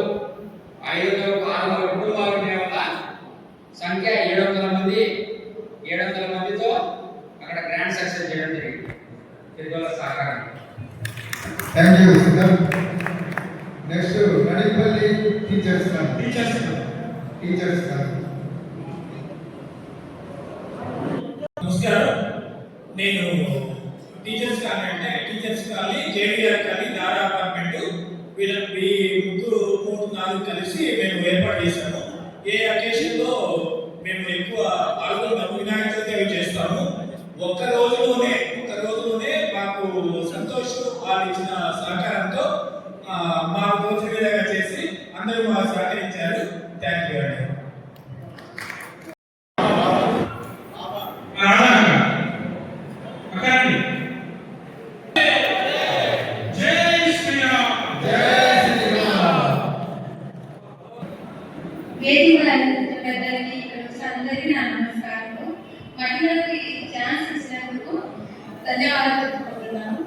500-600 కుటుంబాలు ఉండే వల్ల సంఖ్య 700 మంది. 700 మందితో అక్కడ గ్రాండ్ సక్సెస్ చేయడం జరిగింది. తెలుగుల సహకారం. Thank you. Next Nadipalli teachers కానీ నమస్కారం. నేను టీచర్స్ కాలనీ అంటే టీచర్స్ కాలనీ, కేవీఆర్ కాలనీ, దారా అపార్ట్మెంట్ ఈ ముగ్గురు 3-4 కలిసి మేము ఏర్పాటు చేశాము. ఏ అకేషన్లో మేము ఎక్కువ పాల్గొన్నాము, వినాయక చవితి అవి చేస్తాము. ఒక్క రోజులోనే మాకు సంతోష్ వాళ్ళు ఇచ్చిన సహకారంతో మా రోజు విధంగా చేసి అందరూ మాకు సహకరించారు. థ్యాంక్ యూ అండి. పెద్దలకి అందరికీ నా నమస్కారాలు. మహిళలకు ఈ ఛాన్స్ ఇచ్చినందుకు ధన్యవాదాలు చెప్పుకుంటున్నాను.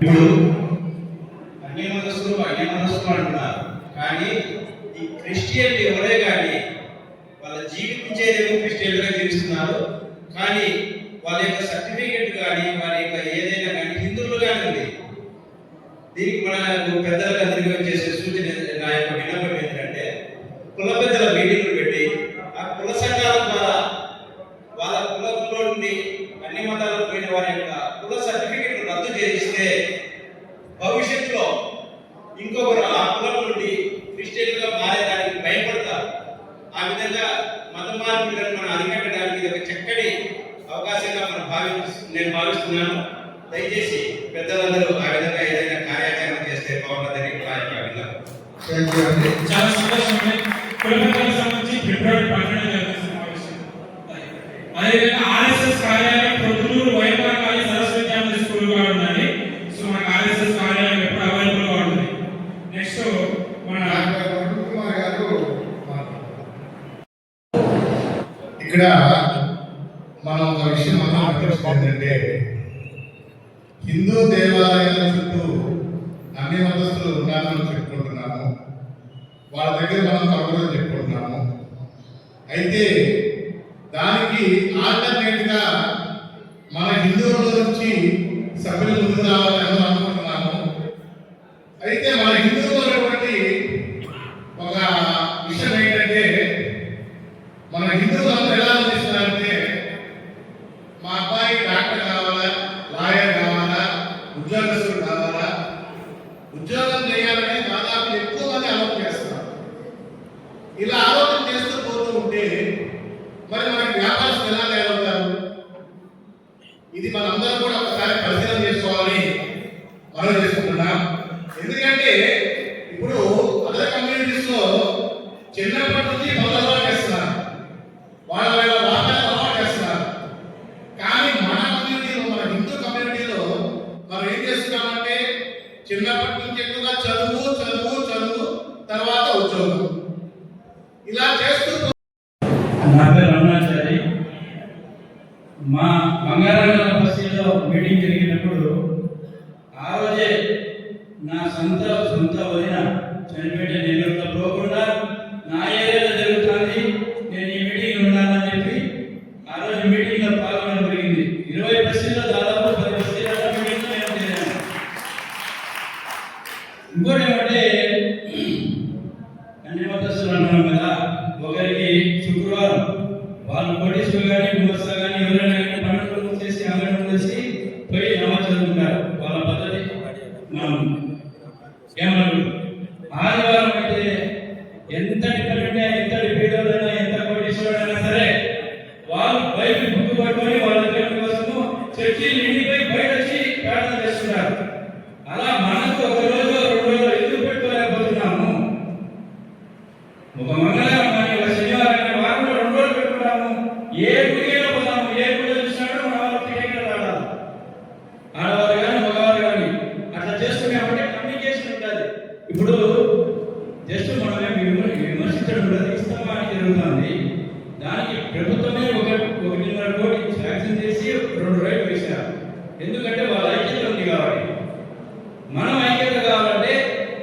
ఇప్పుడు అన్ని మతస్థులు అంటున్నారు, కానీ ఈ క్రిస్టియన్ ఎవరే కానీ వాళ్ళ జీవించేదేమో క్రిస్టియన్గా జీవిస్తున్నారు, కానీ వాళ్ళ యొక్క సర్టిఫికేట్ కానీ వారి యొక్క ఏదైనా కానీ హిందువులుగానే ఉంది. దీనికి మన పెద్దలకు అందరికీ చేసే సూచన, నా యొక్క విన్నపం ఏంటంటే కుల పెద్దల మీటింగ్లు పెట్టి ఆ కుల సంఘాల ద్వారా వాళ్ళ కులంలో నుండి అన్ని మతాలకు పోయిన వారి యొక్క కుల సర్టిఫికేట్ రద్దు చేయిస్తే భవిష్యత్తులో ఇంకొకరు ఆ కులం నుండి క్రిస్టియన్గా మారేదానికి భయపడతారు. ఆ విధంగా మత మార్పులను మనం అరికట్టడానికి ఇది ఒక చక్కటి అవకాశంగా నేను భావిస్తున్నాను. దయచేసి పెద్దలందరూ ఆ విధంగా ఏదైనా కార్యాచరణ చేస్తే బాగుంటుందని చాలా సంతోషం. కులపెద్దలకు సంబంధించి ఫిబ్రవరి 12 జరిగిన సమావేశం. అదేవిధంగా ఆర్ఎస్ఎస్ కార్యాలయం ప్రొద్దుటూరు వైపాకాళి సరస్వతి ఆంధ్ర స్కూల్ కూడా ఉందండి. సో మనకు ఆర్ఎస్ఎస్ కార్యాలయం ఎప్పుడు అవైలబుల్ గా ఉంటుంది. నెక్స్ట్ మన ఇక్కడ మనం ఒక విషయం ఏంటంటే హిందూ దేవాలయాల చుట్టూ అన్ని మతస్థులు ఉన్నారని చెప్పుకుంటున్నాము, వాళ్ళ దగ్గర మనం తప్పదని చెప్పుకుంటున్నాము. అయితే దానికి ఆల్టర్నేట్ గా మన హిందువుల నుంచి సభ్యులు ముందుకు రావాలని అనుకుంటున్నాము. అయితే మన హిందువులు అనేటువంటి ఒక విషయం ఏంటంటే మన హిందువులు ఎలా ఆలోచిస్తున్నారంటే మా అబ్బాయి డాక్టర్ కావాలా, లాయర్ కావాలా, ఉద్యోగస్తులు కావాలా, ఉద్యోగం చేయాలని దాదాపు ఎక్కువ మంది ఆలోచన చేస్తున్నారు. ఇలా ఆలోచన చేస్తూ పోతూ ఉంటే మరి మనకి వ్యాపారస్తులు ఎలా తయారవుతారు? ఇది మనందరం కూడా ఒకసారి పరిశీలన చేసుకోవాలని మనం చేసుకుంటున్నాం. ఎందుకంటే ఇప్పుడు అదర్ కమ్యూనిటీస్ లో చిన్నప్పటి నుంచి మొదలు చేస్తున్నారు, వాళ్ళ వాతావరణం అలవాటు చేస్తున్నారు. కానీ మన కమ్యూనిటీలో, మన హిందూ కమ్యూనిటీలో మనం ఏం చేస్తున్నామంటే చిన్నప్పటి నుంచి ఎక్కువగా చదువు చదువు చదువు తర్వాత ఉద్యోగం ఇలా చేస్తూ. నా పేరు రమణాచారి. మా బంగారంగల బస్తీలో మీటింగ్ జరిగినప్పుడు ఆ రోజే నా సొంత వదిన చనిపోయిన నెల్లూరులో పోకుండా నా ఏరియాలో జరుగుతుంది, నేను ఈ మీటింగ్ ఉండాలని చెప్పి ఆ రోజు మీటింగ్లో పాల్గొనడం జరిగింది. 20 బస్తీల్లో దాదాపు 10 బస్తీలలో మీటింగ్లో నేను చేరాను. ఇంకోటి ఏమంటే అన్ని మతస్థులు అంటున్నాం కదా, ఒకరికి శుక్రవారం వాళ్ళు కోటీశ్వరు కానీ గుమస్తా కానీ ఎవరైనా కానీ పండుగలు చేసి అందరం కలిసి పోయి నమాజ్ చదువుకుంటారు. వాళ్ళ పద్ధతి. మనం ఏమన్నా ఆదివారం అయితే ఎంతటి పనుంటే, ఎంతటి పీడలైనా, ఎంత కోటీశ్వరుడైనా సరే వాళ్ళు బైబిల్ బుక్ పట్టుకొని వాళ్ళ దేవుని కోసము చర్చి నిండిపోయి బయట వచ్చి ప్రార్థన చేస్తున్నారు. అలా మనకు ఒక రోజు 2 రోజులు ఎందుకు పెట్టుకోలేకపోతున్నాము? ఒక మంగళవారం కానీ ఒక శనివారం కానీ వారంలో 2 రోజులు పెట్టుకున్నాము. ఏ గుడిలో పోదాము, ఏ గుడిలో చూసినాడో మన వాళ్ళు టికెట్లు రావాలి. ఆడవారు కానీ మగవారు కానీ అట్లా చేసుకున్నామంటే కమ్యూనికేషన్ ఉంటుంది. ఇప్పుడు జస్ట్ మనమే విమర్శించడం ఉండదు, ఇస్తామని జరుగుతుంది. దానికి ప్రభుత్వమే 1.5 కోటి శాంక్షన్ చేసి 2 రైట్లు వేశారు. ఎందుకంటే వాళ్ళ ఐక్యత ఉంది కాబట్టి. మనం ఐక్యత కావాలంటే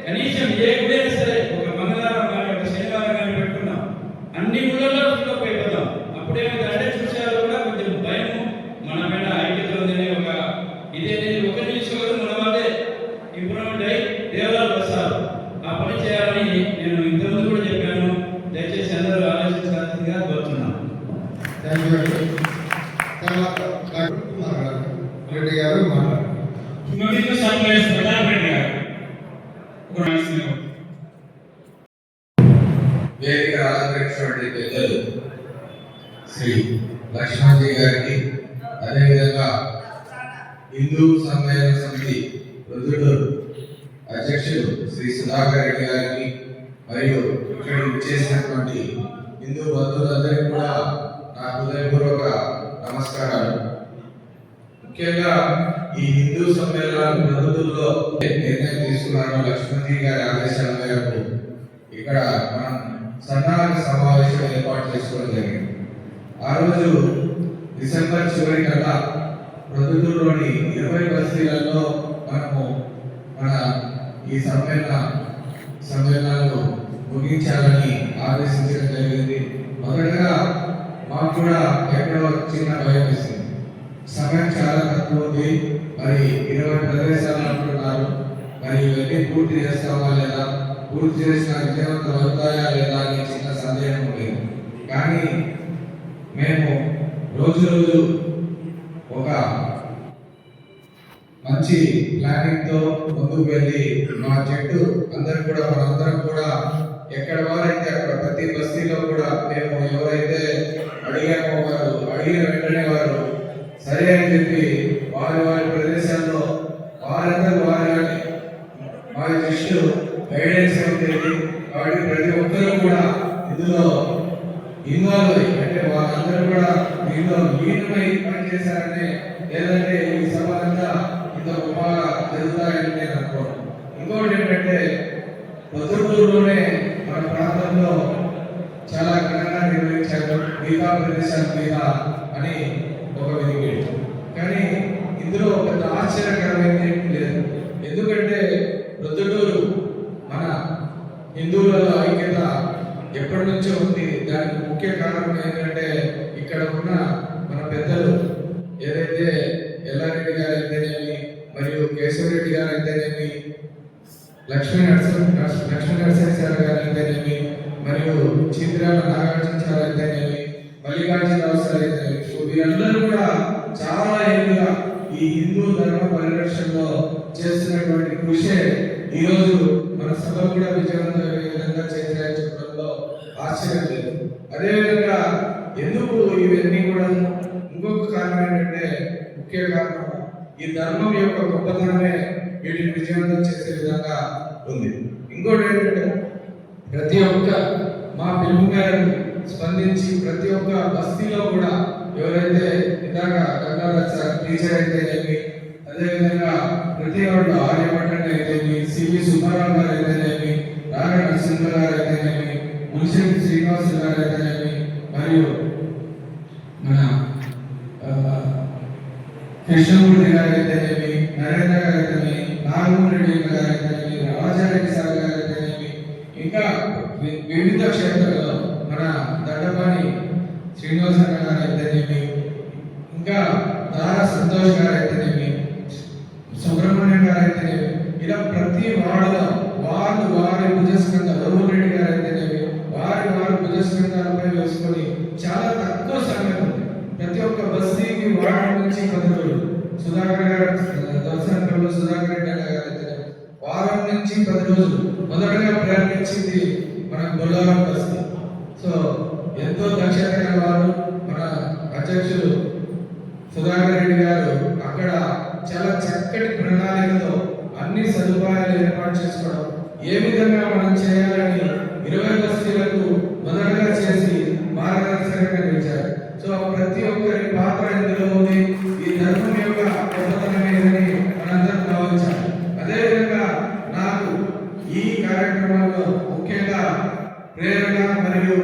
కనీసం ఏ గుడైనా సరే ఒక మంగళవారం కానీ ఒక శనివారం కానీ పెట్టుకున్నాం. అన్ని ఆలోచించాల్సిందిగా కోరుతున్నాం. థ్యాంక్ యూ అండి. తర్వాత డాక్టర్ కుమార్ రెడ్డి గారు మాట్లాడారు. ఇంకొక సర్ప్రైజ్ ప్రతాప్ రెడ్డి గారు వేదిక అలంకరించినటువంటి పెద్దలు శ్రీ లక్ష్మణ్జీ గారికి, అదేవిధంగా హిందూ సమ్మేళన సమితి ప్రొద్దుటూరు అధ్యక్షులు శ్రీ సుధాకర్ రెడ్డి గారికి, మరియు ఇక్కడ చేసినటువంటి హిందూ బంధువులందరికీ కూడా నా హృదయపూర్వక నమస్కారాలు. ముఖ్యంగా ఈ హిందూ సమ్మేళనాలు ప్రొద్దుటూరులో నిర్ణయం తీసుకున్నారు లక్ష్మణ్జీ గారి ఆదేశాల మేరకు ఇక్కడ మనం సన్నాహక సమావేశం ఏర్పాటు చేసుకోవడం జరిగింది. ఆ రోజు డిసెంబర్ చివరి కల్లా ప్రొద్దుటూరులోని 20 బస్తీలలో మనము మన ఈ సమ్మేళనాలు ముగించాలని ఆదేశించడం జరిగింది. మొదటగా మాకు కూడా ఎక్కడో చిన్న భయం వేసింది. సమయం చాలా తక్కువ ఉంది, మరి 20 ప్రదేశాలు అంటున్నారు, మరి ఇవన్నీ పూర్తి చేస్తామా లేదా, పూర్తి చేసిన విజయవంతం అవుతాయా లేదా అని చిన్న సందేహం ఉండేది. కానీ మేము రోజు ఒక మంచి ప్లానింగ్ తో ముందుకు వెళ్ళి మా జట్టు మనందరం కూడా ఎక్కడ వారైతే అక్కడ ప్రతి బస్తీలో కూడా మేము ఎవరైతే అడిగామో వారు అడిగిన వెంటనే వారు సరే అని చెప్పి వారి ప్రదేశాల్లో వారందరూ వారి దృష్టి గైడెన్స్ ఉంటుంది. కాబట్టి ప్రతి ఒక్కరూ కూడా ఇందులో ఇన్వాల్వ్ అయ్యి, అంటే వాళ్ళందరూ కూడా దీనిలో లీనమై పని చేశారని, లేదంటే ఈ సభలంతా ఇంత గొప్పగా జరుగుతాయని నేను అనుకోను. ఇంకోటి ఏంటంటే ప్రొద్దుటూరులోనే మన ప్రాంతంలో చాలా ఘనంగా నిర్వహించారు, మిగతా ప్రదేశాల మీద అని ఒక వినికిడి. కానీ ఇందులో పెద్ద ఆశ్చర్యకరమైనది లేదు. ఎందుకంటే ప్రొద్దుటూరు మన హిందువులలో ఐక్యత ఎప్పటి నుంచో ఉంది. దానికి ముఖ్య కారణం ఏంటంటే ఇక్కడ ఉన్న మన పెద్దలు ఏదైతే ఎల్లారెడ్డి గారు అయితేనేమి, మరియు కేశవరెడ్డి గారు అయితేనేమి, లక్ష్మీ నరసింహ సార్ గారు అయితేనేమి, మరియు చిత్రాల నాగార్జున సార్ అయితేనేమి, మల్లికార్జునరావు సార్ అయితేనేమి, వీరందరూ కూడా చాలా ఏళ్ళుగా ఈ హిందూ ధర్మ పరిరక్షణలో చేస్తున్నటువంటి కృషి ఈరోజు మన సభ కూడా విజయవంతమైన విధంగా చేశారని చెప్పడంలో ఆశ్చర్యం లేదు. అదేవిధంగా ఎందుకు ఇవన్నీ కూడా ఇంకొక కారణం ఏంటంటే, ముఖ్య కారణం ఈ ధర్మం యొక్క గొప్పతనమే వీటిని విజయవంతం చేసే విధంగా ఉంది. ఇంకోటి ఏంటంటే, ప్రతి ఒక్క మా పిలుపు మేరకు స్పందించి ప్రతి ఒక్క బస్తీలో కూడా ఎవరైతే ఇందాక గంగాధర్ సార్ టీచర్ అయితేనేమి, అదేవిధంగా ప్రతి ఒక్కరు ఆర్యపట్టణ అయితేనేమి, సివి సుబ్బారావు గారు అయితేనేమి, రాగ నరసింహ గారు అయితేనేమి, మున్సిపల్ శ్రీనివాస్ గారు అయితేనేమి, మరియు మన కృష్ణమూర్తి గారు అయితేనేమి, నరేంద్ర గారు అయితేనేమి, నాగమోహన్ రెడ్డి గారు అయితేనేమి, రాజారెడ్డి సార్ గారు అయితేనేమి, ఇంకా వివిధ క్షేత్రాల్లో మన దండపాణి శ్రీనివాసన్న గారు అయితేనేమి, ఇంకా దారా సంతోష్ గారు అయితేనేమి, సుబ్రహ్మణ్యం గారు అయితేనేమి, ఇలా ప్రతి వార్డులో వారి భుజస్కంధాలు, రఘువర్ రెడ్డి గారు అయితేనేమి వారి భుజస్కంధాలపై వేసుకొని చాలా తక్కువ సమయం ప్రతి ఒక్క బస్తీకి వార్డు నుంచి 10 రోజులు సుధాకర్ గారు దర్శనంలో సుధాకర్ రెడ్డి గారు అయితేనేమి వారం నుంచి 10 రోజులు మొదటగా ప్రారంభించింది మన బొల్లారం బస్తీ. సో ఎంతో దక్షత వారు మన అధ్యక్షులు సుధాకర్ రెడ్డి గారు అక్కడ చాలా చక్కటి ప్రణాళికతో అన్ని సదుపాయాలు ఏర్పాటు చేసుకోవడం, ఏ విధంగా మనం చేయాలని 20 బస్తీలకు మొదటగా చేసి మార్గదర్శకంగా నిలిచారు. సో ప్రతి ఒక్కరి పాత్ర ఇందులో ఉంది. ఈ ధర్మం యొక్క గొప్పతనమేదని మనందరం భావించాలి. అదేవిధంగా నాకు ఈ కార్యక్రమంలో ముఖ్యంగా ప్రేరణ మరియు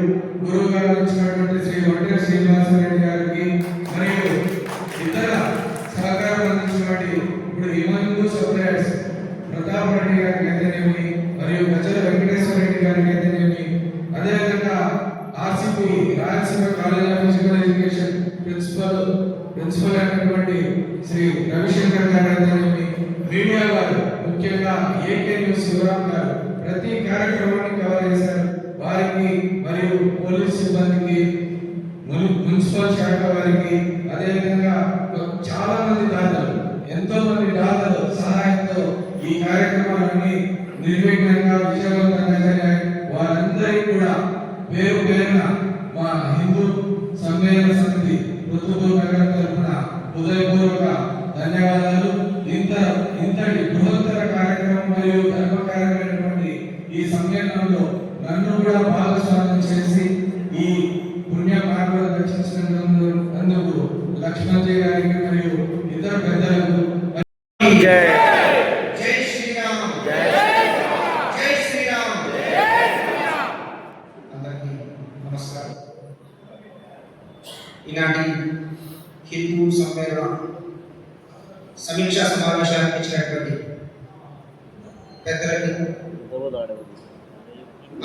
గురువుగా వచ్చినటువంటి శ్రీ వంటే శ్రీనివాసరెడ్డి గారికి, మరియు ఇతర సహకారం అందించినటువంటి ఇప్పుడు హిమందు సప్లయర్స్ ప్రతాప్ రెడ్డి గారికి అయితేనేమి, మరియు గజల వెంకటేశ్వర రెడ్డి గారికి అయితేనేమి, అదేవిధంగా RCP Rayalaseema college of physical education principal అయినటువంటి శ్రీ రవిశంకర్ గారు అయితేనేమి, మీడియా వారు ముఖ్యంగా ఏకే న్యూస్ శివరాం గారు ప్రతి కార్యక్రమాన్ని కవర్ చేశారు. వారికి మరియు పోలీస్ సిబ్బందికి, మున్సిపల్ శాఖ వారికి, అదేవిధంగా చాలా మంది దాతలు, ఎంతో మంది దాతలు సహాయంతో ఈ కార్యక్రమాలన్నీ నిర్విఘ్నంగా విజయవంతంగా జరిగాయి. వారందరికీ కూడా పేరు పేరున మా హిందూ సమ్మేళన సమితి రుతుపూర్ నగరం తరఫున హృదయపూర్వక ధన్యవాదాలు. ఇంతటి బృహత్తర కార్యక్రమం మరియు ధర్మకార్యమైనటువంటి ఈ సమ్మేళనంలో నన్ను కూడా భాగస్వామ్యం చేసి ఈ పుణ్య మార్గం దర్శించినందుకు లక్ష్మణ్ జీ గారికి మరియు ఇతర పెద్దలకు జై జై శ్రీరామ్. జై జై శ్రీరామ్. అందరికీ నమస్కారం. ఈనాటి హిందూ సమ్మేళన సమీక్షా సమావేశానికి ఇచ్చినటువంటి పెద్దలకి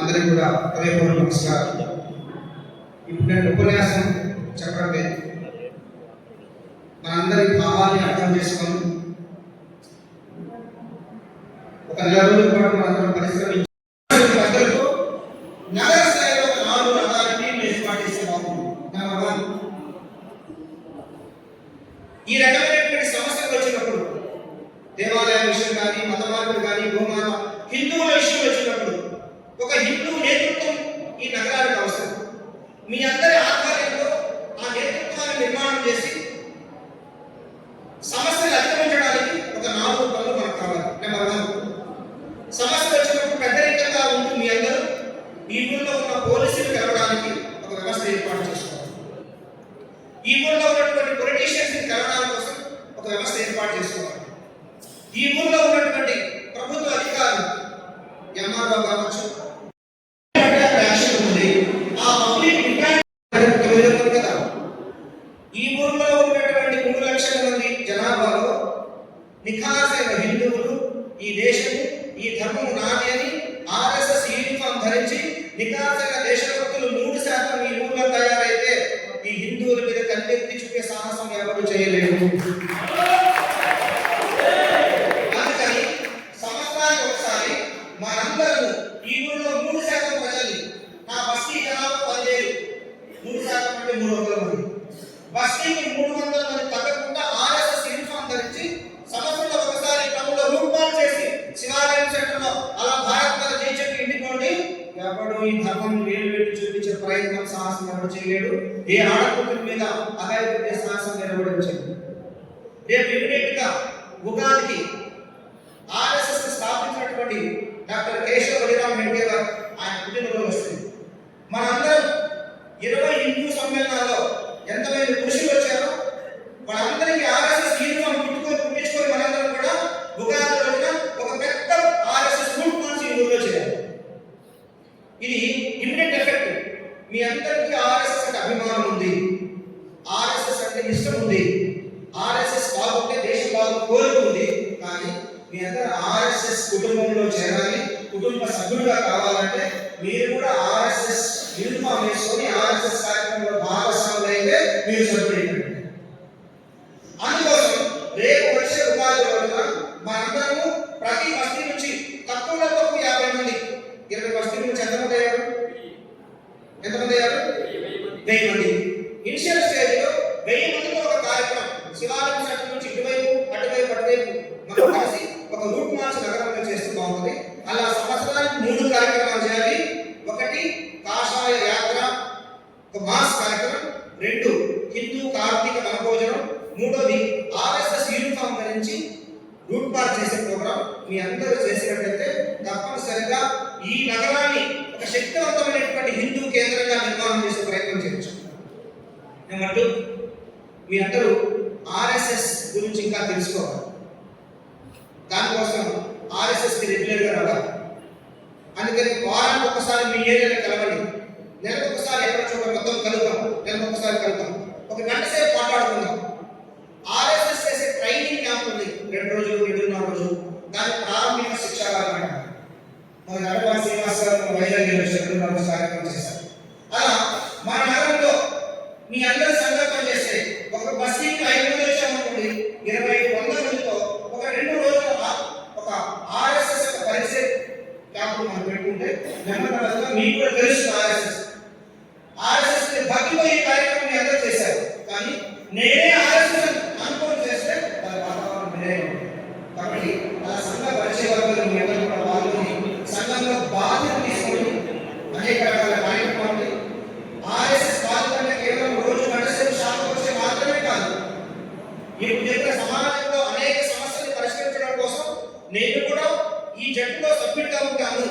అందరికీ కూడా హృదయపూర్వక నమస్కారం. ఇప్పుడు నేను ఉపన్యాసం చెప్పడం లేదు, మనందరి భావాన్ని అర్థం చేసుకొని ఒక నెల రోజుల పాటు మనందరం పరిశ్రమించి నగర స్థాయిలో 4 రకాల టీంలు ఏర్పాటు చేసే బాగుంది. నెంబర్ 1, ఈ రకమైనటువంటి సమస్యలు వచ్చినప్పుడు దేవాలయ విషయం కానీ, మత మార్పులు కానీ, గోమాత హిందువుల విషయం వచ్చినప్పుడు ఒక హిందూ నేతృత్వం ఈ నగరానికి అవసరం. మీ అందరి ఆధ్వర్యంలో ఆ నేతృత్వాన్ని నిర్మాణం చేసి సమస్యలు అధిగమించడానికి ఒక 4 పనులు మనకు కావాలి. నెంబర్ 1, సమస్యలు వచ్చినప్పుడు పెద్దరికంగా ఉంటూ మీ అందరూ ఈ ఊళ్ళో ఉన్న పోలీసులు కలవడానికి ఒక వ్యవస్థ ఏర్పాటు చేసుకోవాలి. ఈ ఊళ్ళో ఉన్నటువంటి పొలిటీషియన్స్ కలవడానికి కోసం ఒక వ్యవస్థ ఏర్పాటు చేసుకోవాలి. ఈ ఊళ్ళో ఉన్నటువంటి ప్రభుత్వ అధికారులు ఎంఆర్ఓ కావచ్చు, ఉంది ఆ పబ్లిక్ కదా. ఈ ఊళ్ళో ఉన్నటువంటి 3 లక్షల మంది జనాభాలో నిఖార్సైన హిందువులు, ఈ దేశము ఈ ధర్మము నాది అని ఆర్ఎస్ఎస్ యూనిఫామ్ ధరించి నిఖార్సైన దేశభక్తులు 3% ఈ ఊళ్ళో తయారైతే ఈ హిందువుల మీద కన్నెత్తి చూపే సాహసం ఎవరు చేయలేరు. అందుకని సంవత్సరానికి ఒకసారి మనందరము ఈ ఊళ్ళో 3% ప్రజల్ని, నా బస్తీ జనాభా 15, 3% అంటే 300 మంది, బస్తీకి 300 మంది తగ్గకుండా ఆర్ఎస్ఎస్ యూనిఫామ్ ధరించి సంవత్సరంలో ఒకసారి టౌన్లో రూట్ మార్చ్ చేసి శివాలయం సెంటర్లో అలా భారత్ మాత జై చెప్పి ఇంటికోండి. ఎవడు ఈ ధర్మం వేలు పెట్టి చూపించే ప్రయత్నం సాహసం ఎవరు చేయలేడు. ఏ ఆడకూతుల మీద అగాయపడే సాహసం నిలబడించాడు. రేపు ఇమీడియట్ గా ఉగాదికి ఆర్ఎస్ఎస్ స్థాపించినటువంటి డాక్టర్ కేశవ బలిరామ్ హెడ్గే గారు ఆయన పుట్టినరోజు వస్తుంది. మనందరం 20 హిందూ సమ్మేళనాల్లో ఎంతమంది పురుషులు వచ్చారో వాళ్ళందరికీ ఆర్ఎస్ఎస్ యూనిఫామ్ కుట్టించుకొని మనందరం కూడా ఉగాది రోజున ఒక పెద్ద ఆర్ఎస్ఎస్ రూట్ మార్చ్ ఈ ఊళ్ళో చేయాలి. ఇది ఇమిడియట్ ఎఫెక్ట్. మీ అందరికీ ఆర్ఎస్ఎస్ అంటే అభిమానం ఉంది, ఆర్ఎస్ఎస్ అంటే ఇష్టం ఉంది, ఆర్ఎస్ఎస్ బాగుంటే దేశం కోరుకుంది. కానీ మీ అందరూ ఆర్ఎస్ఎస్ కుటుంబంలో చేరాలి, కుటుంబ సభ్యులుగా కావాలంటే మీరు కూడా ఆర్ఎస్ఎస్ యూనిఫామ్ వేసుకొని ఆర్ఎస్ఎస్ కార్యక్రమంలో భాగస్వాములు అయితే మీరు సభ్యులు. అందుకోసం రేపు వచ్చే ఉగాది రోజున మనందరము ప్రతి బస్తీ నుంచి తక్కువలో తక్కువ 50 మంది, 20 బస్తీల నుంచి ఎంతమంది అయ్యారు? 1000 మంది. ఇనిషియల్ స్టేజ్ లో 1000 మందితో ఒక కార్యక్రమం శివాలయం సెంటర్ నుంచి ఇటువైపు అటువైపు మనం కలిసి ఒక రూట్ మార్చ్ నగరంలో చేస్తే బాగుంటుంది. అలా సంవత్సరానికి 3 కార్యక్రమాలు చేయాలి. 1 కాషాయ యాత్ర, ఒక మాస్ కార్యక్రమం, 2 హిందూ కార్తీక వనభోజనం, 3వది ఆర్ఎస్ఎస్ యూనిఫామ్ ధరించి రూట్ మార్చ్ చేసే ప్రోగ్రాం. మీ అందరూ చేసినట్లయితే తప్పనిసరిగా ఈ నగరాన్ని ఒక శక్తివంతమైనటువంటి హిందూ కేంద్రంగా నిర్మాణం చేసే ప్రయత్నం చేయొచ్చు. నెంబర్ 2, మీ అందరూ ఆర్ఎస్ఎస్ గురించి ఇంకా తెలుసుకోవాలి. దానికోసం ఆర్ఎస్ఎస్కి రెగ్యులర్గా రావాలి. అందుకని వారానికి ఒకసారి మీ ఏరియాలో కలవండి, నెలకు ఒకసారి ఎక్కడ చోట మొత్తం కలుద్దాం, నెలకు ఒకసారి కలుద్దాం, ఒక గంట సేపు మాట్లాడుకుందాం. ఆర్ఎస్ఎస్ చేసే ట్రైనింగ్ క్యాంప్ ఉంది, 2 రోజులు 2.5 రోజులు. దాని ప్రారంభిక శిక్షాగారం అంటారు. మన నడవా శ్రీనివాస్ గారు వైజాగ్ కార్యక్రమం చేశారు. అలా మన నగరంలో మీ అందరూ సంకల్పం చేస్తే ఒక బస్తీకి 5 మంది వచ్చామనుకోండి, 20-100 మందితో ఒక 2 రోజుల ఒక ఆర్ఎస్ఎస్ యొక్క పరిచయ క్యాంపులు మనం పెట్టుకుంటే నెమ్మదిగా మీకు కూడా తెలుస్తుంది ఆర్ఎస్ఎస్ నేనే ఆర్ఎస్ఎస్ అనుకోని చేస్తే దాని వాతావరణం వేరే ఉంటుంది. కాబట్టి ఆ సంఘ పరిచయవర్గాలు మీ అందరూ కూడా పాల్గొని సంఘంలో బాధ్యత తీసుకొని అనేక రకాల కార్యక్రమాలు ఆర్ఎస్ఎస్ బాధ్యత అంటే కేవలం రోజు గంటసేపు శాఖకు వచ్చే మాత్రమే కాదు. ఇప్పుడు చెప్పిన సమాజంలో అనేక సమస్యలు పరిష్కరించడం కోసం నేను కూడా ఈ జట్టులో సభ్యుడిగా ఉంటాను.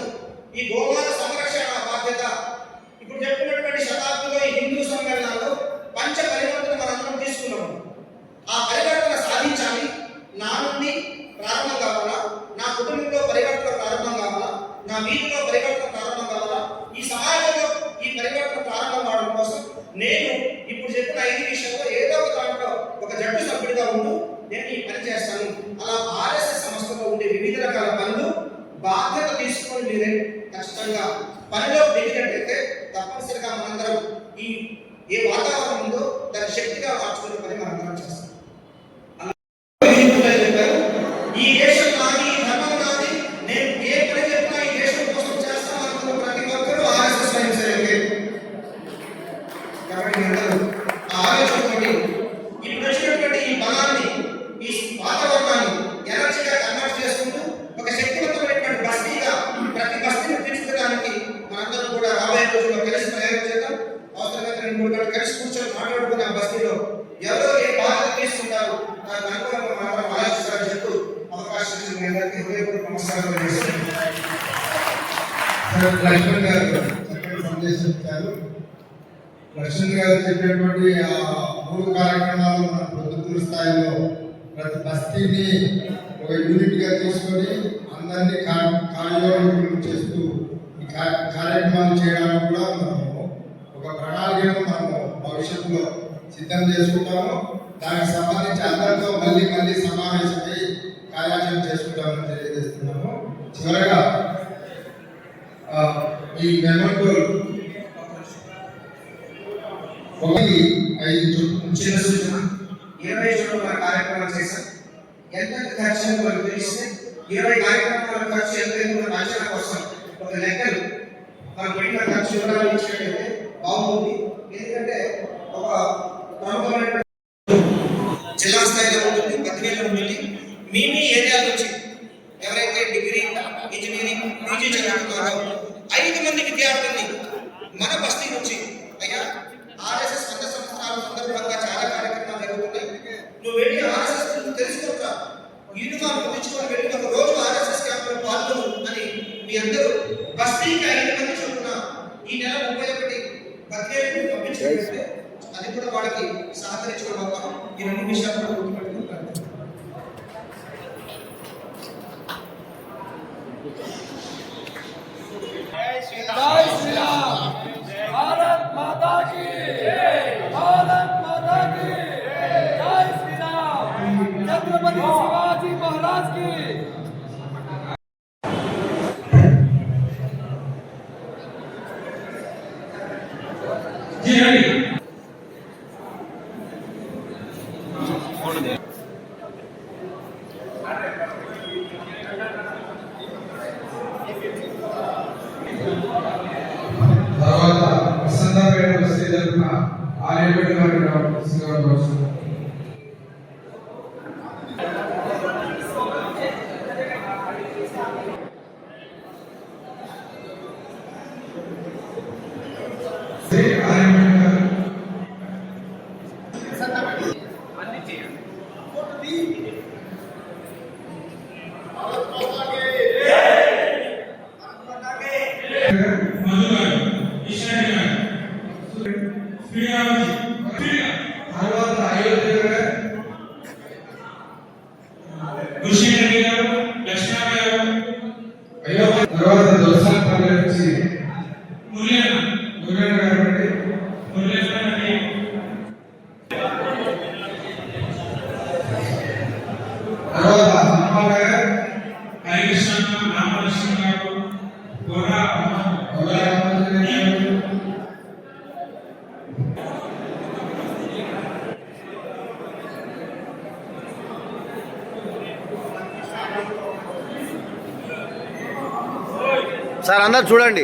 ఈ గోమాత సంరక్షణ బాధ్యత ఇప్పుడు చెప్పుకున్నటువంటి శతాబ్దిలో ఈ హిందూ సమ్మేళనాల్లో పంచ పరివర్తన మనందరం తీసుకున్నాము. ఆ పరివర్తన సాధించాలి. నా నుండి ప్రారంభం కావాలా, నా కుటుంబంలో పరివర్తన ప్రారంభం కావాలా, నా వీధిలో పరివర్తన ప్రారంభం కావాలా, ఈ సమాజంలో ఈ పరివర్తన ప్రారంభం కావడం కోసం నేను ఇప్పుడు చెప్పిన 5 విషయాల్లో ఏదో ఒక దాంట్లో ఒక జట్టు సభ్యుడిగా ఉంటూ నేను ఈ పని చేస్తాను. అలా ఆర్ఎస్ఎస్ సంస్థలో ఉండే వివిధ రకాల పనులు బాధ్యత తీసుకొని మీరే ఖచ్చితంగా పనిలో దిగినట్టయితే తప్పనిసరిగా మనందరం ఈ ఏ వాతావరణం ఉందో దాని శక్తిగా మార్చుకునే పని మనందరం చేస్తాం. ఈ దేశం నాది, ఈ ధర్మం నాది, నేను ఏ పని చెప్పినా ఈ దేశం కోసం చేస్తాను అనుకున్న ప్రతి ఒక్కరూ ఆర్ఎస్ఎస్ స్వయంసేవకులే. కాబట్టి అందరూ ఆ ఆలోచనతోటి ఇప్పుడు వచ్చినటువంటి ఈ బలాన్ని, ఈ వాతావరణాన్ని ఎనర్జీగా కన్వర్ట్ చేసుకుంటూ ఒక శక్తివంతమైనటువంటి బస్తీగా ప్రతి బస్తీని తీర్చుకోవడానికి మనందరం కూడా రాబోయే రోజుల్లో కలిసి ప్రయాణం చేద్దాం. అవసరమైతే 2-3 గంటలు కలిసి కూర్చొని మాట్లాడుకునే ఆ బస్తీలో ఎవరో ఏ బాధ్యత తీసుకుంటారు దానికి అనుకూలంగా మనం ఆలోచిస్తారని చెప్తూ అవకాశం ఇచ్చిన మీ అందరికీ హృదయపూర్వక నమస్కారాలు చేస్తున్నాను. లక్ష్మణ్ గారు చక్కటి సందేశం ఇచ్చారు. లక్ష్మణ్ గారు చెప్పినటువంటి ఆ 3 కార్యక్రమాలు మన పొద్దుటూరు స్థాయిలో ప్రతి బస్తీని ఒక యూనిట్ గా తీసుకొని అందరినీ కార్యక్రమాలు చేస్తూ ఈ కార్యక్రమాలు చేయడానికి కూడా మనము ఒక ప్రణాళికను మనము భవిష్యత్తులో సిద్ధం చేసుకుంటాము. దానికి సంబంధించి అందరితో మళ్ళీ సమావేశమై కార్యాచరణ చేసుకుంటామని తెలియజేస్తున్నాము. చివరగా ఈ మెమోరియల్ 5 చిన్న సూచన 20 చోట్ల మన కార్యక్రమాలు చేశాం. ఎంత ఖర్చు మనకు తెలిస్తే 20 కార్యక్రమాల ఖర్చు ఎంత అయిందో అంచనా కోసం ఒక లెక్కలు మనం పెట్టిన ఖర్చు వివరాలు ఇచ్చినట్టయితే బాగుంటుంది. ఎందుకంటే ఒక ప్రముఖమైన జిల్లా స్థాయిలో ఉంటుంది, 10,000 ఉంటుంది. మీ ఏరియా నుంచి ఎవరైతే డిగ్రీ, ఇంజనీరింగ్, పీజీ చదువుతున్నారో 5 మంది విద్యార్థుల్ని మన బస్తీ నుంచి అయ్యా ఆర్ఎస్ఎస్ 100 సంవత్సరాల సందర్భంగా చాలా కార్యక్రమాలు జరుగుతున్నాయి, నువ్వు వెళ్ళి ఆర్ఎస్ఎస్ తెలుసుకుంటా యూనిఫామ్ తెచ్చుకొని వెళ్ళి ఒక రోజు ఆర్ఎస్ఎస్ క్యాంపులో పాల్గొను అని మీ అందరూ బస్తీకి 5 మంది చొప్పున ఈ నెల 31 10,000 పంపించుకుంటే అది కూడా వాళ్ళకి సహకరించడం వల్ల ఈ 2 విషయాలు కూడా గుర్తుపెట్టుకుంటారు. जय श्री राम, भारत माता की जय, भारत माता की जय श्री राम, छत्रपति शिवाजी महाराज की। जी रेडी తర్వాత వసంతపేట బస్తీ తరఫున ఆర్యపేట గారి రావచ్చు. తర్వాత దోసాపల్లి నుంచి మురళీ గారు తర్వాత హనుమాన్ హరికృష్ణ రామకృష్ణ గారు సార్ అందరు చూడండి.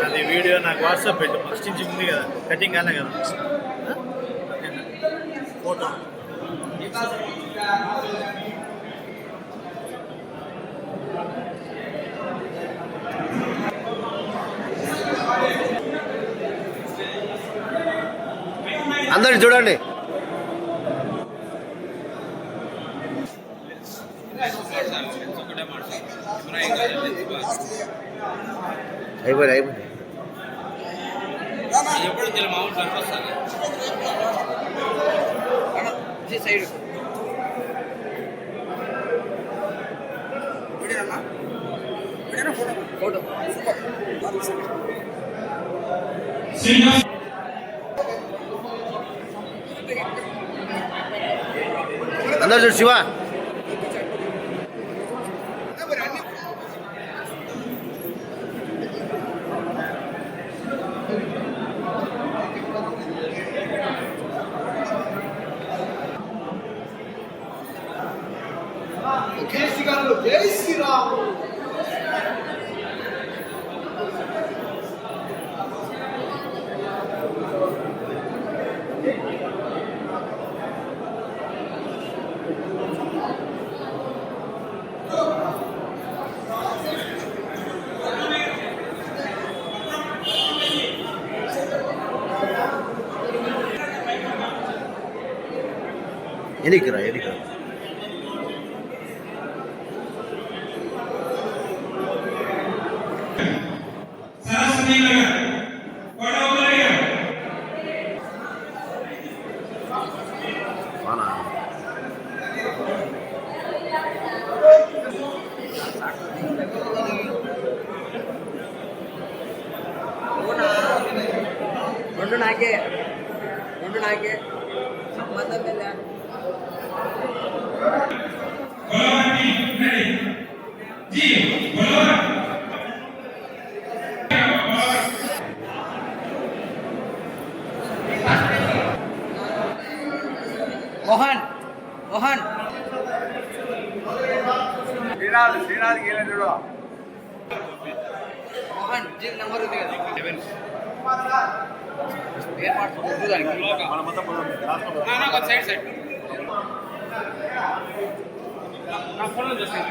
అది వీడియో నాకు వాట్సాప్ పెట్టు. ఫస్ట్ నుంచి ఉంది కదా, కటింగ్ కాలే కదా ఫోటో. అందరు చూడండి. అయిపోయి ఎప్పుడు తెలు మామూలు కనిపిస్తాను సైడ్ ఫోటో అందరు చూడు. శివ జై శ్రీరామ్. ఎనికిరా. రెండు నాకే సంబంధం లేదా మోహన్ శ్రీనాథ్ గేలేడు మోహన్ జీ నంబర్ ఉంది కదా ఏం మాట్లాడుతుంది దానికి సైడ్ నా ఫోన్లో చేస్తాను.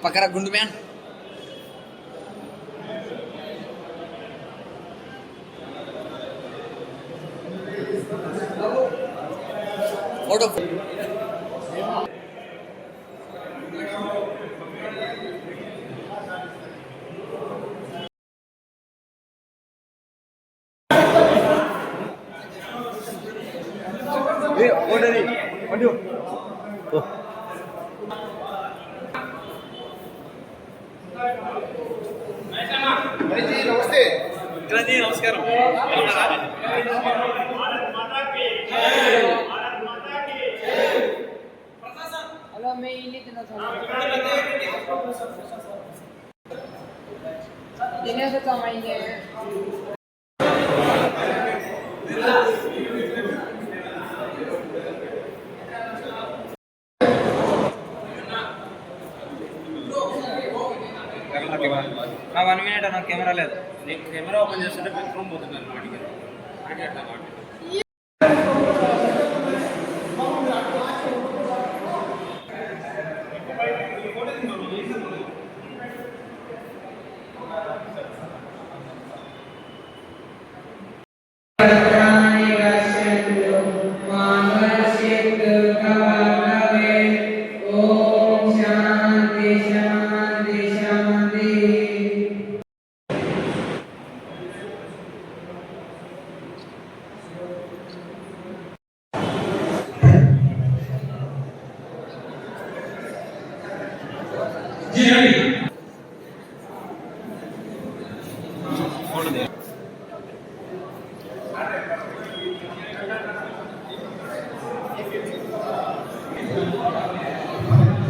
पकड़ा गुंड मैन फोटो నమస్కారం. हेलो मैं इन्हीं दिनों से कमाएंगे నా 1 మినిట్ నా కెమెరా లేదు నేను కెమెరా ఓపెన్ చేస్తుంటే పెట్రోల్ పోతున్నాను వాటికి అట్లా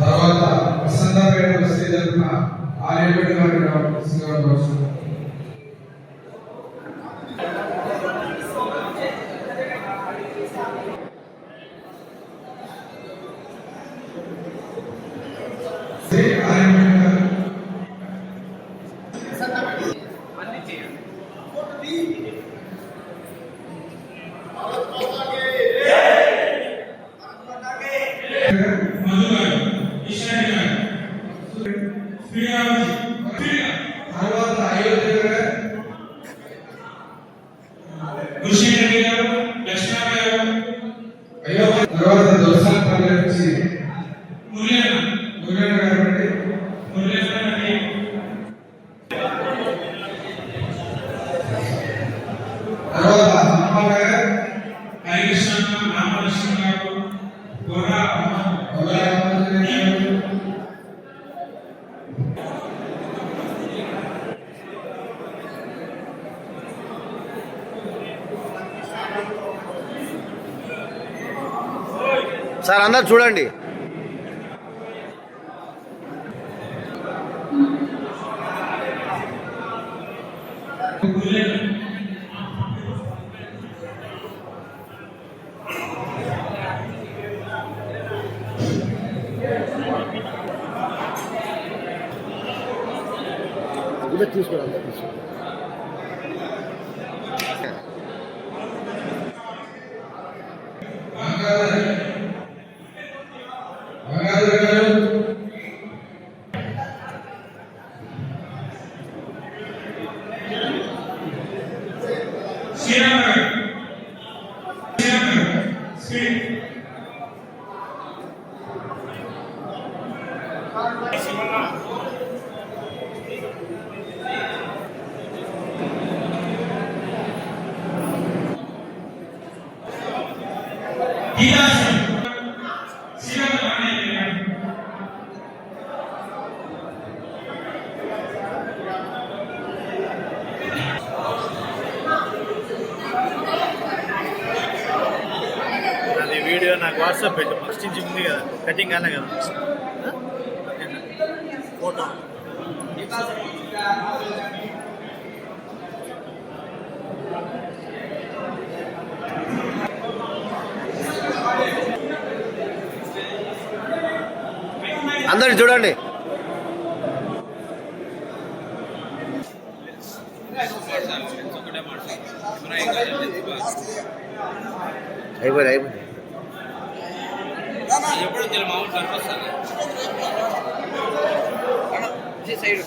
తర్వాత వసంతపేట బస్తీ తరఫున ఆర్యపేట గారి రావచ్చు. తర్వాత తర్వాత దోసాపల్లి నుంచి మురళీ గారు తర్వాత హనుమాన్ గారు హరికృష్ణ రామకృష్ణ గారు సార్ అందరు చూడండి. అది వీడియో నాకు వాట్సాప్ పెట్టు. ఫస్ట్ నుంచి ఉంది కదా, కటింగ్ కాలే కదా ఫోటో. అందరు చూడండి. అయిపోయి సైడ్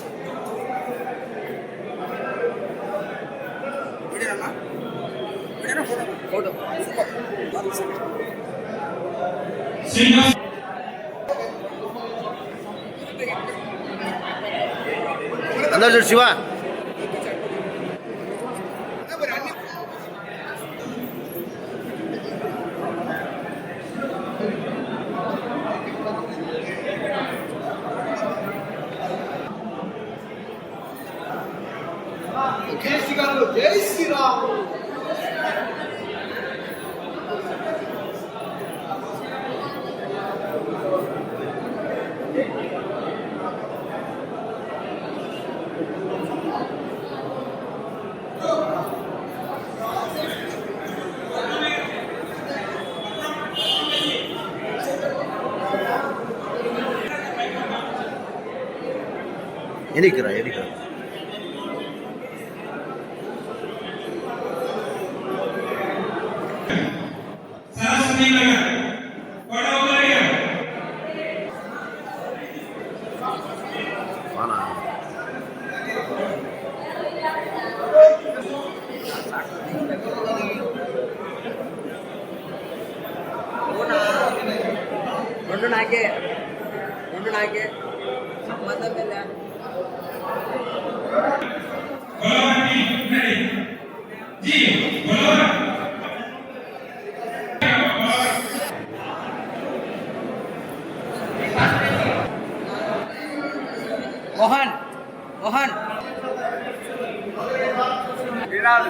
ఫోటో అందరు చూడు శివ. జై శ్రీరామ్. ఎనికిరా. రెండు నాకే సంబంధం లేదా మోహన్ మోహన్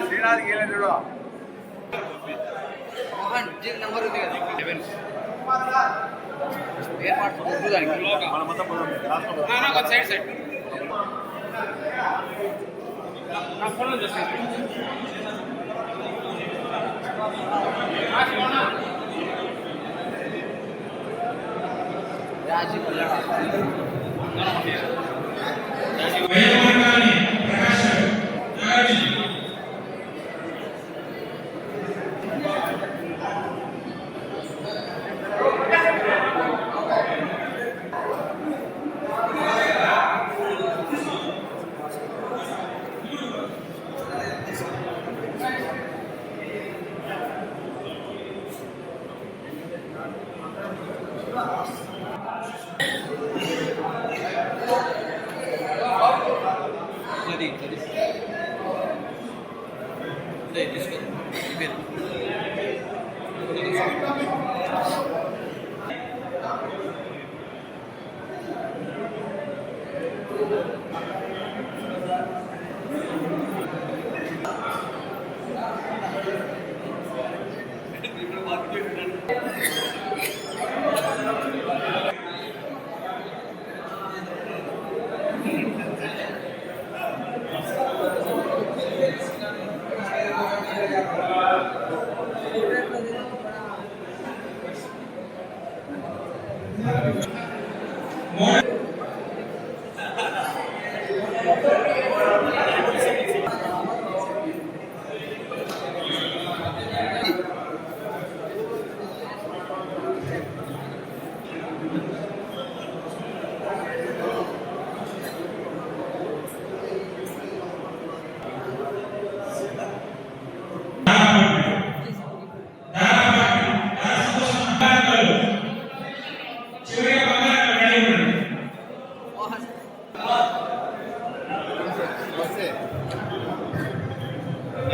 శ్రీనాథ్ గేలేంద్రుడు మోహన్ జీ నంబర్ ఉంది కదా ఏర్పాటు దానికి సైడ్ సైడ్ నా ఫోన్లో చేస్తాను. రాజీవ్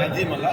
అది మళ్ళా